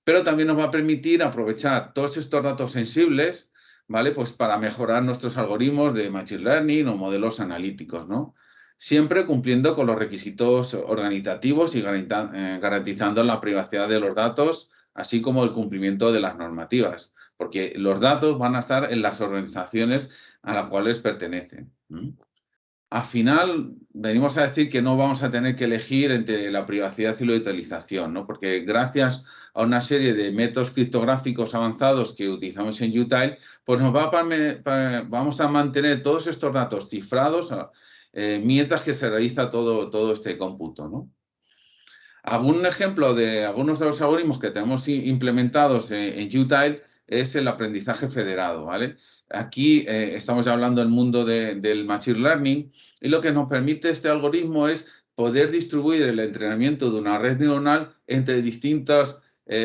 Pero también nos va a permitir aprovechar todos estos datos sensibles, ¿vale? Pues para mejorar nuestros algoritmos de Machine Learning o modelos analíticos, ¿no? Siempre cumpliendo con los requisitos organizativos y garantizando la privacidad de los datos así como el cumplimiento de las normativas, porque los datos van a estar en las organizaciones a las cuales pertenecen. Al final, venimos a decir que no vamos a tener que elegir entre la privacidad y la utilización, ¿no? Porque gracias a una serie de métodos criptográficos avanzados que utilizamos en Utile, pues vamos a mantener todos estos datos cifrados mientras que se realiza todo este cómputo, ¿no? Algún ejemplo de algunos de los algoritmos que tenemos implementados en Utile es el aprendizaje federado, ¿vale? Aquí estamos ya hablando del mundo del Machine Learning y lo que nos permite este algoritmo es poder distribuir el entrenamiento de una red neuronal entre distintas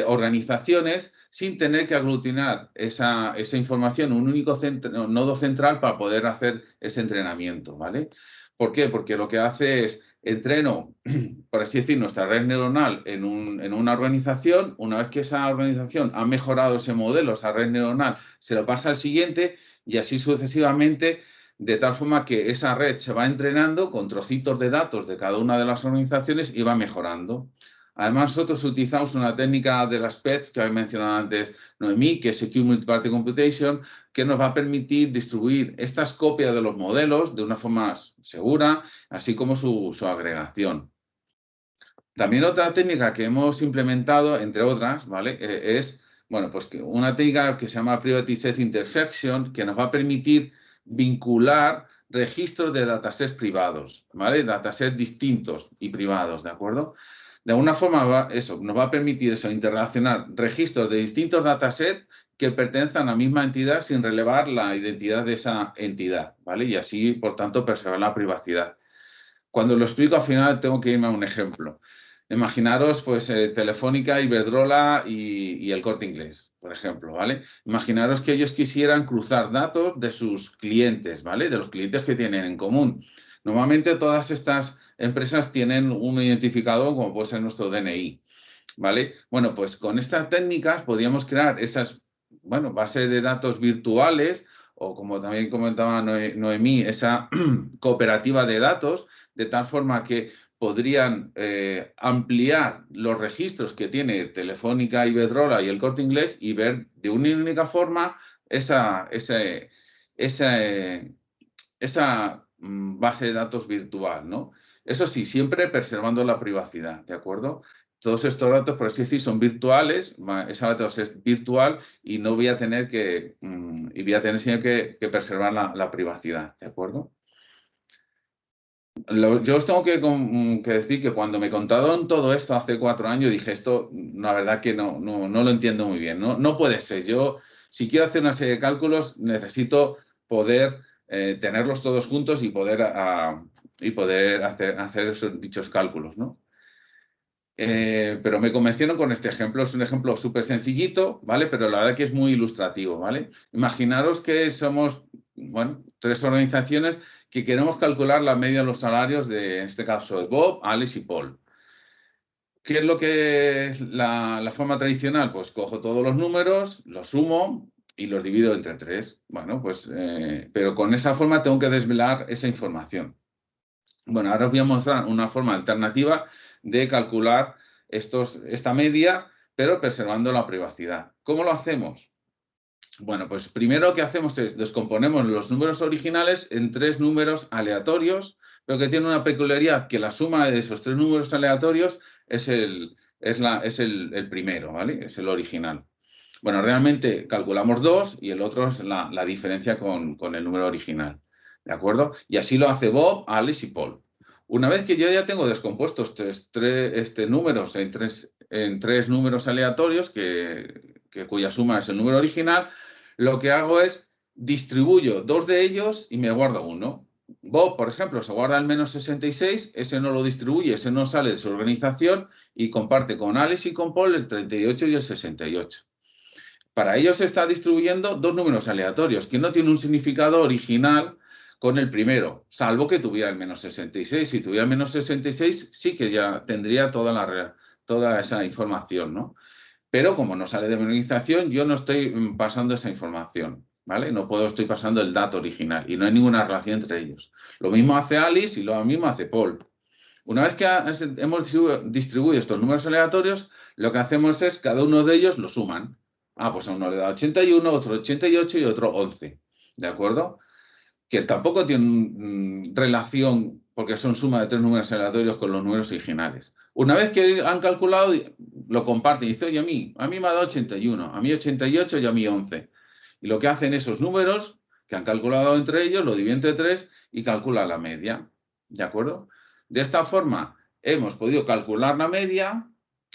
organizaciones sin tener que aglutinar esa información en un único nodo central para poder hacer ese entrenamiento, ¿vale? ¿Por qué? Porque lo que hace es entreno, por así decir, nuestra red neuronal en una organización. Una vez que esa organización ha mejorado ese modelo, esa red neuronal, se lo pasa al siguiente y así sucesivamente, de tal forma que esa red se va entrenando con trocitos de datos de cada una de las organizaciones y va mejorando. Además, nosotros utilizamos una técnica de las PETs que había mencionado antes Noemí, que es Secure Multiparty Computation, que nos va a permitir distribuir estas copias de los modelos de una forma segura, así como su agregación. También otra técnica que hemos implementado, entre otras, ¿vale? Es, bueno, pues una técnica que se llama Privacy Set Intersection, que nos va a permitir vincular registros de datasets privados, ¿vale? Datasets distintos y privados, ¿de acuerdo? De alguna forma, eso nos va a permitir interrelacionar registros de distintos datasets que pertenecen a la misma entidad sin relevar la identidad de esa entidad, ¿vale? Y así, por tanto, preservar la privacidad. Cuando lo explico, al final tengo que irme a un ejemplo. Imaginaros, pues, Telefónica, Iberdrola y el Corte Inglés, por ejemplo, ¿vale? Imaginaros que ellos quisieran cruzar datos de sus clientes, ¿vale? De los clientes que tienen en común. Normalmente todas estas empresas tienen un identificador como puede ser nuestro DNI, ¿vale? Bueno, pues con estas técnicas podríamos crear esas, bueno, bases de datos virtuales o, como también comentaba Noemí, esa cooperativa de datos, de tal forma que podrían ampliar los registros que tiene Telefónica, Iberdrola y el Corte Inglés y ver de una única forma esa base de datos virtual, ¿no? Eso sí, siempre preservando la privacidad, ¿de acuerdo? Todos estos datos, por así decir, son virtuales, esa datos es virtual y no voy a tener siempre que preservar la privacidad, ¿de acuerdo? Yo os tengo que decir que cuando me contaron todo esto hace 4 años, dije, esto, la verdad que no lo entiendo muy bien. No puede ser. Yo, si quiero hacer una serie de cálculos, necesito poder tenerlos todos juntos y poder hacer dichos cálculos, ¿no? Pero me convencieron con este ejemplo. Es un ejemplo súper sencillito, ¿vale? Pero la verdad que es muy ilustrativo, ¿vale? Imaginaros que somos, bueno, 3 organizaciones que queremos calcular la media de los salarios de, en este caso, de Bob, Alice y Paul. ¿Qué es lo que es la forma tradicional? Pues cojo todos los números, los sumo y los divido entre 3. Bueno, pues, pero con esa forma tengo que desvelar esa información. Bueno, ahora os voy a mostrar una forma alternativa de calcular esta media, pero preservando la privacidad. ¿Cómo lo hacemos? Bueno, pues primero lo que hacemos es descomponemos los números originales en 3 números aleatorios, pero que tiene una peculiaridad, que la suma de esos 3 números aleatorios es el primero, ¿vale? Es el original. Bueno, realmente calculamos 2 y el otro es la diferencia con el número original, ¿de acuerdo? Y así lo hace Bob, Alice y Paul. Una vez que yo ya tengo descompuestos números en tres números aleatorios, cuya suma es el número original, lo que hago es distribuyo 2 de ellos y me guardo uno. Bob, por ejemplo, se guarda el menos 66, ese no lo distribuye, ese no sale de su organización y comparte con Alice y con Paul el 38 y el 68. Para ello se está distribuyendo 2 números aleatorios que no tienen un significado original con el primero, salvo que tuviera el menos 66. Si tuviera el menos 66, sí que ya tendría toda esa información, ¿no? Pero como no sale de mi organización, yo no estoy pasando esa información, ¿vale? Estoy pasando el dato original y no hay ninguna relación entre ellos. Lo mismo hace Alice y lo mismo hace Paul. Una vez que hemos distribuido estos números aleatorios, lo que hacemos es, cada uno de ellos lo suman. Ah, pues a uno le da 81, otro 88 y otro 11. ¿De acuerdo? Que tampoco tienen relación, porque son suma de 3 números aleatorios con los números originales. Una vez que han calculado, lo comparten y dicen, oye, a mí me ha dado 81, a mí 88 y a mí 11. Y lo que hacen esos números que han calculado entre ellos, lo dividen entre 3 y calculan la media. ¿De acuerdo? De esta forma hemos podido calcular la media,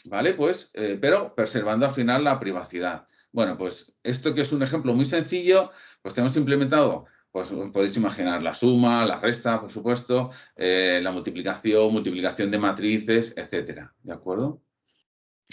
¿vale? Pues, pero preservando al final la privacidad. Bueno, pues esto, que es un ejemplo muy sencillo, pues tenemos implementado, pues podéis imaginar la suma, la resta, por supuesto, la multiplicación de matrices, etcétera. ¿De acuerdo?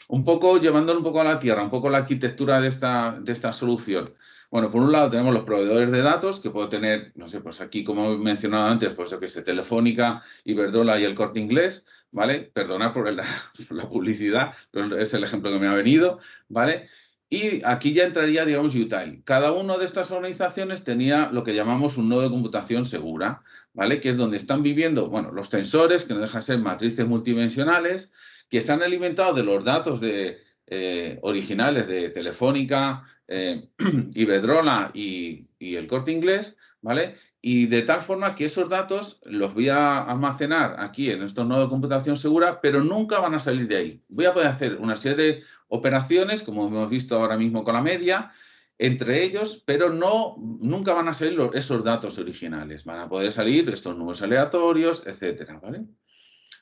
Un poco, llevándolo un poco a la tierra, un poco la arquitectura de esta solución. Bueno, por un lado tenemos los proveedores de datos, que puedo tener, no sé, pues aquí, como he mencionado antes, pues yo que sé, Telefónica, Iberdrola y el Corte Inglés, ¿vale? Perdonad por la publicidad, pero es el ejemplo que me ha venido, ¿vale? Y aquí ya entraría, digamos, Utile. Cada una de estas organizaciones tenía lo que llamamos un nodo de computación segura, ¿vale? Que es donde están viviendo, bueno, los tensores, que no dejan de ser matrices multidimensionales, que se han alimentado de los datos originales de Telefónica, Iberdrola y el Corte Inglés, ¿vale? Y de tal forma que esos datos los voy a almacenar aquí en estos nodos de computación segura, pero nunca van a salir de ahí. Voy a poder hacer una serie de operaciones, como hemos visto ahora mismo con la media, entre ellos, pero nunca van a salir esos datos originales. Van a poder salir estos números aleatorios, etcétera, ¿vale?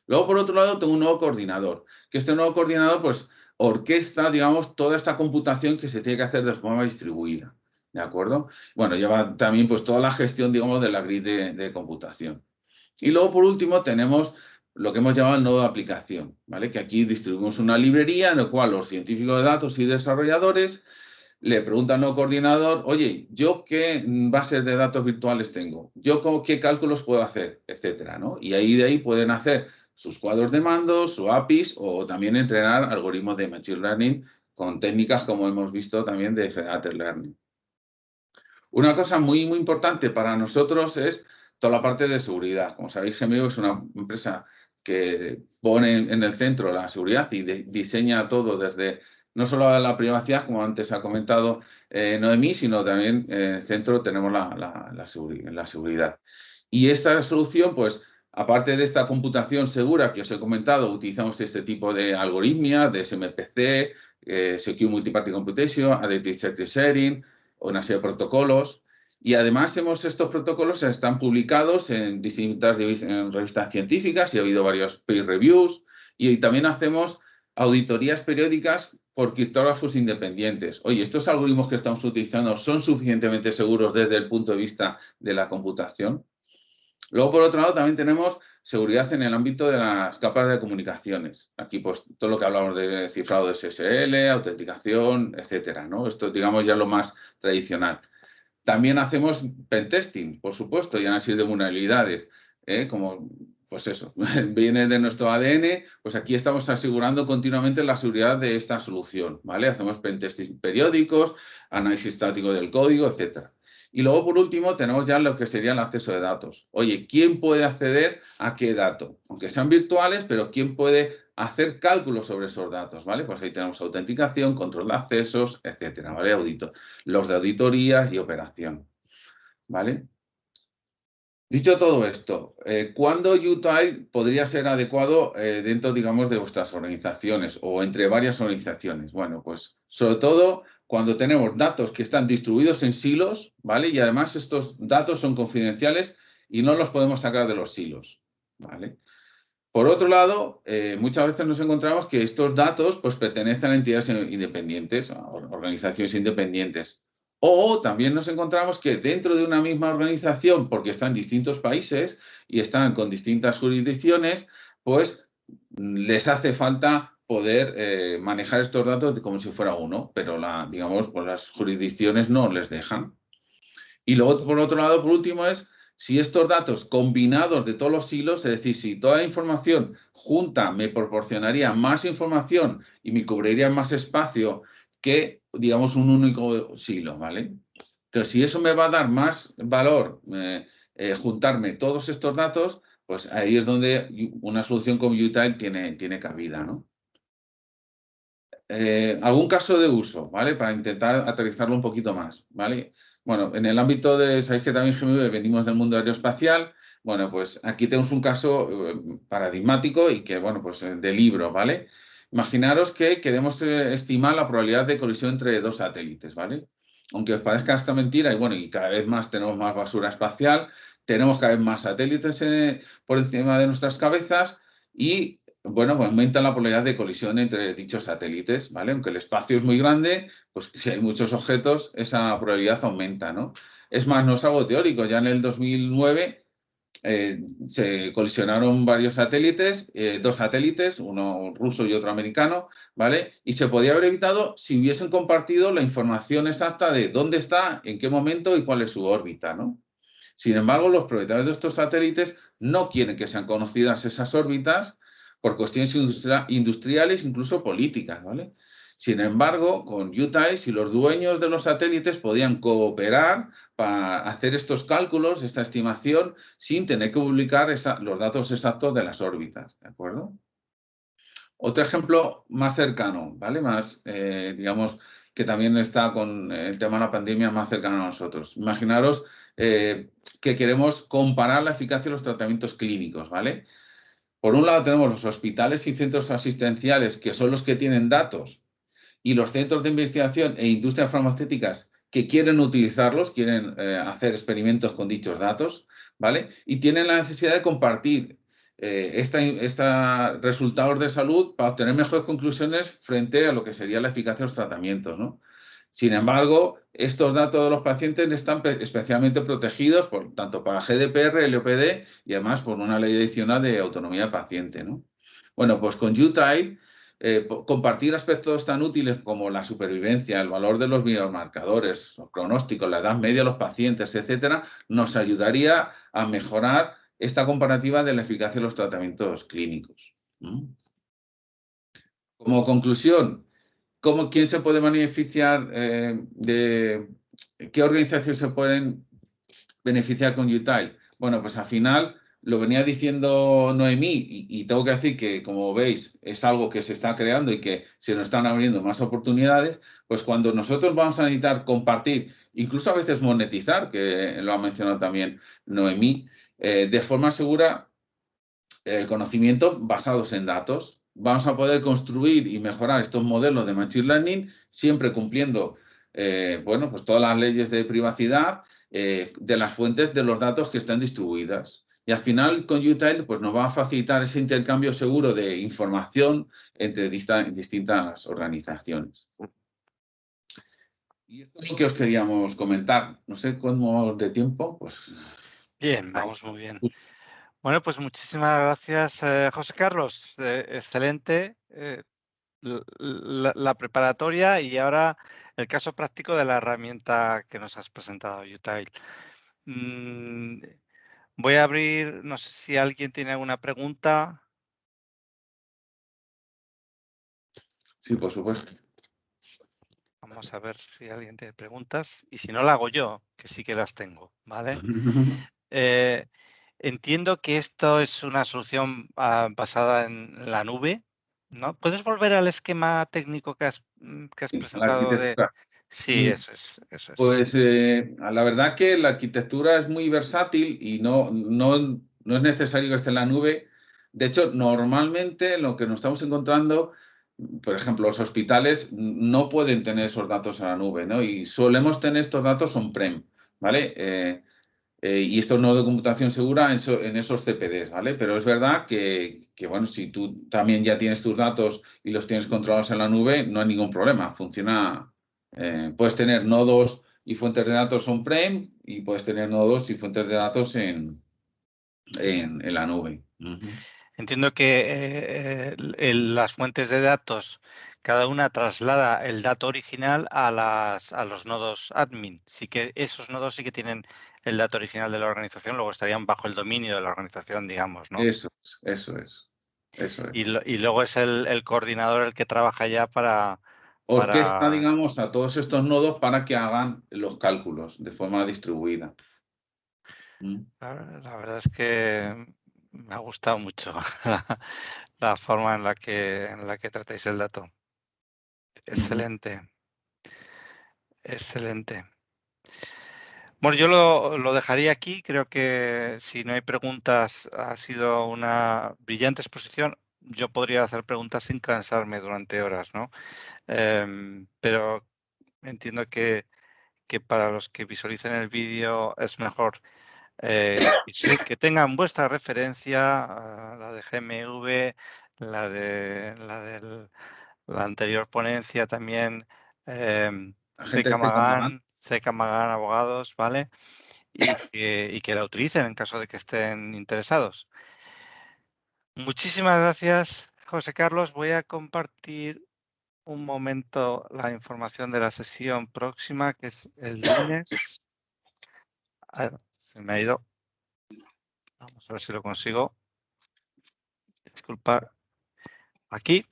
Luego, por otro lado, tengo un nuevo coordinador, que este nuevo coordinador, pues, orquesta, digamos, toda esta computación que se tiene que hacer de forma distribuida, ¿de acuerdo? Bueno, lleva también, pues, toda la gestión, digamos, de la grid de computación. Y luego, por último, tenemos lo que hemos llamado el nodo de aplicación, ¿vale? Que aquí distribuimos una librería en la cual los científicos de datos y desarrolladores le preguntan al coordinador, oye, ¿yo qué bases de datos virtuales tengo? ¿Yo qué cálculos puedo hacer? Etcétera, ¿no? Y de ahí pueden hacer sus cuadros de mando, sus APIs o también entrenar algoritmos de Machine Learning con técnicas como hemos visto también de Federated Learning. Una cosa muy, muy importante para nosotros es toda la parte de seguridad. Como sabéis, Gemio es una empresa que pone en el centro la seguridad y diseña todo desde no solo la privacidad, como antes ha comentado Noemí, sino también en el centro tenemos la seguridad. Y esta solución, pues, aparte de esta computación segura que os he comentado, utilizamos este tipo de algoritmia, de SMPC, Secure Multiparty Computation, Adaptive Circuit Sharing, una serie de protocolos. Y además estos protocolos están publicados en distintas revistas científicas y ha habido varios peer reviews. Y también hacemos auditorías periódicas por criptógrafos independientes. Oye, ¿estos algoritmos que estamos utilizando son suficientemente seguros desde el punto de vista de la computación? Luego, por otro lado, también tenemos seguridad en el ámbito de las capas de comunicaciones. Aquí, pues, todo lo que hablamos de cifrado de SSL, autenticación, etcétera, ¿no? Esto, digamos, ya lo más tradicional. También hacemos pentesting, por supuesto, y análisis de vulnerabilidades, como, pues eso, viene de nuestro ADN, pues aquí estamos asegurando continuamente la seguridad de esta solución, ¿vale? Hacemos pentesting periódicos, análisis estático del código, etcétera. Y luego, por último, tenemos ya lo que sería el acceso de datos. Oye, ¿quién puede acceder a qué dato? Aunque sean virtuales, pero ¿quién puede hacer cálculos sobre esos datos? ¿Vale? Pues ahí tenemos autenticación, control de accesos, etcétera, ¿vale? Los de auditorías y operación, ¿vale? Dicho todo esto, ¿cuándo Utile podría ser adecuado dentro, digamos, de vuestras organizaciones o entre varias organizaciones? Bueno, pues sobre todo cuando tenemos datos que están distribuidos en silos, ¿vale? Y además estos datos son confidenciales y no los podemos sacar de los silos, ¿vale? Por otro lado, muchas veces nos encontramos que estos datos pues, pertenecen a entidades independientes, a organizaciones independientes. O también nos encontramos que dentro de una misma organización, porque están en distintos países y están con distintas jurisdicciones, pues les hace falta poder manejar estos datos como si fuera uno, pero digamos, pues, las jurisdicciones no les dejan. Y luego, por otro lado, por último, es si estos datos combinados de todos los hilos, es decir, si toda la información junta me proporcionaría más información y me cubriría más espacio que, digamos, un único silo, ¿vale? Entonces, si eso me va a dar más valor, juntarme todos estos datos, pues ahí es donde una solución como Utile tiene cabida, ¿no? Algún caso de uso, ¿vale? Para intentar aterrizarlo un poquito más, ¿vale? Bueno, en el ámbito de, sabéis que también GMV venimos del mundo aeroespacial, bueno, pues aquí tenemos un caso paradigmático y que, bueno, pues de libro, ¿vale? Imaginaros que queremos estimar la probabilidad de colisión entre dos satélites, ¿vale? Aunque os parezca esta mentira, y bueno, y cada vez más tenemos más basura espacial, tenemos cada vez más satélites por encima de nuestras cabezas y bueno, pues aumenta la probabilidad de colisión entre dichos satélites, ¿vale? Aunque el espacio es muy grande, pues si hay muchos objetos, esa probabilidad aumenta, ¿no? Es más, no es algo teórico. Ya en el 2009 se colisionaron varios satélites, dos satélites, uno ruso y otro americano, ¿vale? Y se podía haber evitado si hubiesen compartido la información exacta de dónde está, en qué momento y cuál es su órbita, ¿no? Sin embargo, los propietarios de estos satélites no quieren que sean conocidas esas órbitas por cuestiones industriales, incluso políticas, ¿vale? Sin embargo, con Utile, si los dueños de los satélites podían cooperar para hacer estos cálculos, esta estimación, sin tener que publicar los datos exactos de las órbitas, ¿de acuerdo? Otro ejemplo más cercano, ¿vale? Más, digamos, que también está con el tema de la pandemia más cercano a nosotros. Imaginaros que queremos comparar la eficacia de los tratamientos clínicos, ¿vale? Por un lado tenemos los hospitales y centros asistenciales, que son los que tienen datos, y los centros de investigación e industrias farmacéuticas que quieren utilizarlos, quieren hacer experimentos con dichos datos, ¿vale? Y tienen la necesidad de compartir estos resultados de salud para obtener mejores conclusiones frente a lo que sería la eficacia de los tratamientos, ¿no? Sin embargo, estos datos de los pacientes están especialmente protegidos tanto para GDPR, LOPD y además por una ley adicional de autonomía del paciente, ¿no? Bueno, pues con Utile, compartir aspectos tan útiles como la supervivencia, el valor de los biomarcadores, los pronósticos, la edad media de los pacientes, etcétera, nos ayudaría a mejorar esta comparativa de la eficacia de los tratamientos clínicos. Como conclusión, ¿quién se puede beneficiar qué organizaciones se pueden beneficiar con Utile? Bueno, pues al final lo venía diciendo Noemí y tengo que decir que, como veis, es algo que se está creando y que se nos están abriendo más oportunidades, pues cuando nosotros vamos a necesitar compartir, incluso a veces monetizar, que lo ha mencionado también Noemí, de forma segura el conocimiento basados en datos. Vamos a poder construir y mejorar estos modelos de Machine Learning siempre cumpliendo bueno, pues todas las leyes de privacidad de las fuentes de los datos que están distribuidas. Y al final, con Utile, pues nos va a facilitar ese intercambio seguro de información entre distintas organizaciones. Y esto es lo que os queríamos comentar. No sé cómo de tiempo, pues... Bien, vamos muy bien. Bueno, pues muchísimas gracias, José Carlos. Excelente la preparatoria y ahora el caso práctico de la herramienta que nos has presentado, Utile. Voy a abrir, no sé si alguien tiene alguna pregunta. Sí, por supuesto. Vamos a ver si alguien tiene preguntas y si no la hago yo, que sí que las tengo, ¿vale? Entiendo que esto es una solución basada en la nube, ¿no? ¿Puedes volver al esquema técnico que has La presentado de...? arquitectura. Sí, eso es. Pues la verdad que la arquitectura es muy versátil y no es necesario que esté en la nube. De hecho, normalmente lo que nos estamos encontrando, por ejemplo, los hospitales no pueden tener esos datos en la nube, ¿no? Y solemos tener estos datos on-prem, ¿vale? Y estos nodos de computación segura en esos CPDs, ¿vale? Pero es verdad que, bueno, si tú también ya tienes tus datos y los tienes controlados en la nube, no hay ningún problema. Funciona. Puedes tener nodos y fuentes de datos on-prem y puedes tener nodos y fuentes de datos en la nube. Entiendo que las fuentes de datos, cada una traslada el dato original a los nodos admin. Sí que esos nodos sí que tienen el dato original de la organización, luego estarían bajo el dominio de la organización, digamos, ¿no? Eso es. Y luego es el coordinador el que trabaja ya para... Orquesta, digamos, a todos estos nodos para que hagan los cálculos de forma distribuida. La verdad es que Me ha gustado mucho la forma en la que tratáis el dato. Excelente. Excelente. Bueno, yo lo dejaría aquí. Creo que si no hay preguntas, ha sido una brillante exposición. Yo podría hacer preguntas sin cansarme durante horas, ¿no? Pero entiendo que para los que visualicen el vídeo es mejor que tengan vuestra referencia, la de GMV, la anterior ponencia también, Agente de Magán. CK Magán Abogados, ¿vale? Y que la utilicen en caso de que estén interesados. Muchísimas gracias, José Carlos. Voy a compartir un momento la información de la sesión próxima, que es el lunes. Se me ha ido. Vamos a ver si lo consigo. Disculpar. Aquí.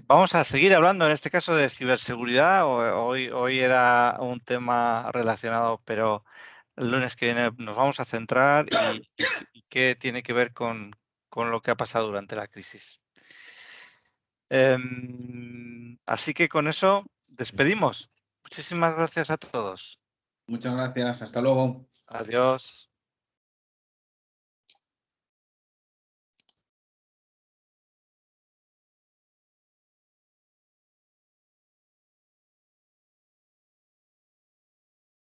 Vamos a seguir hablando en este caso de ciberseguridad. Hoy era un tema relacionado, pero el lunes que viene nos vamos a centrar y qué tiene que ver con lo que ha pasado durante la crisis. Así que con eso despedimos. Muchísimas gracias a todos. Muchas gracias. Hasta luego. Adiós.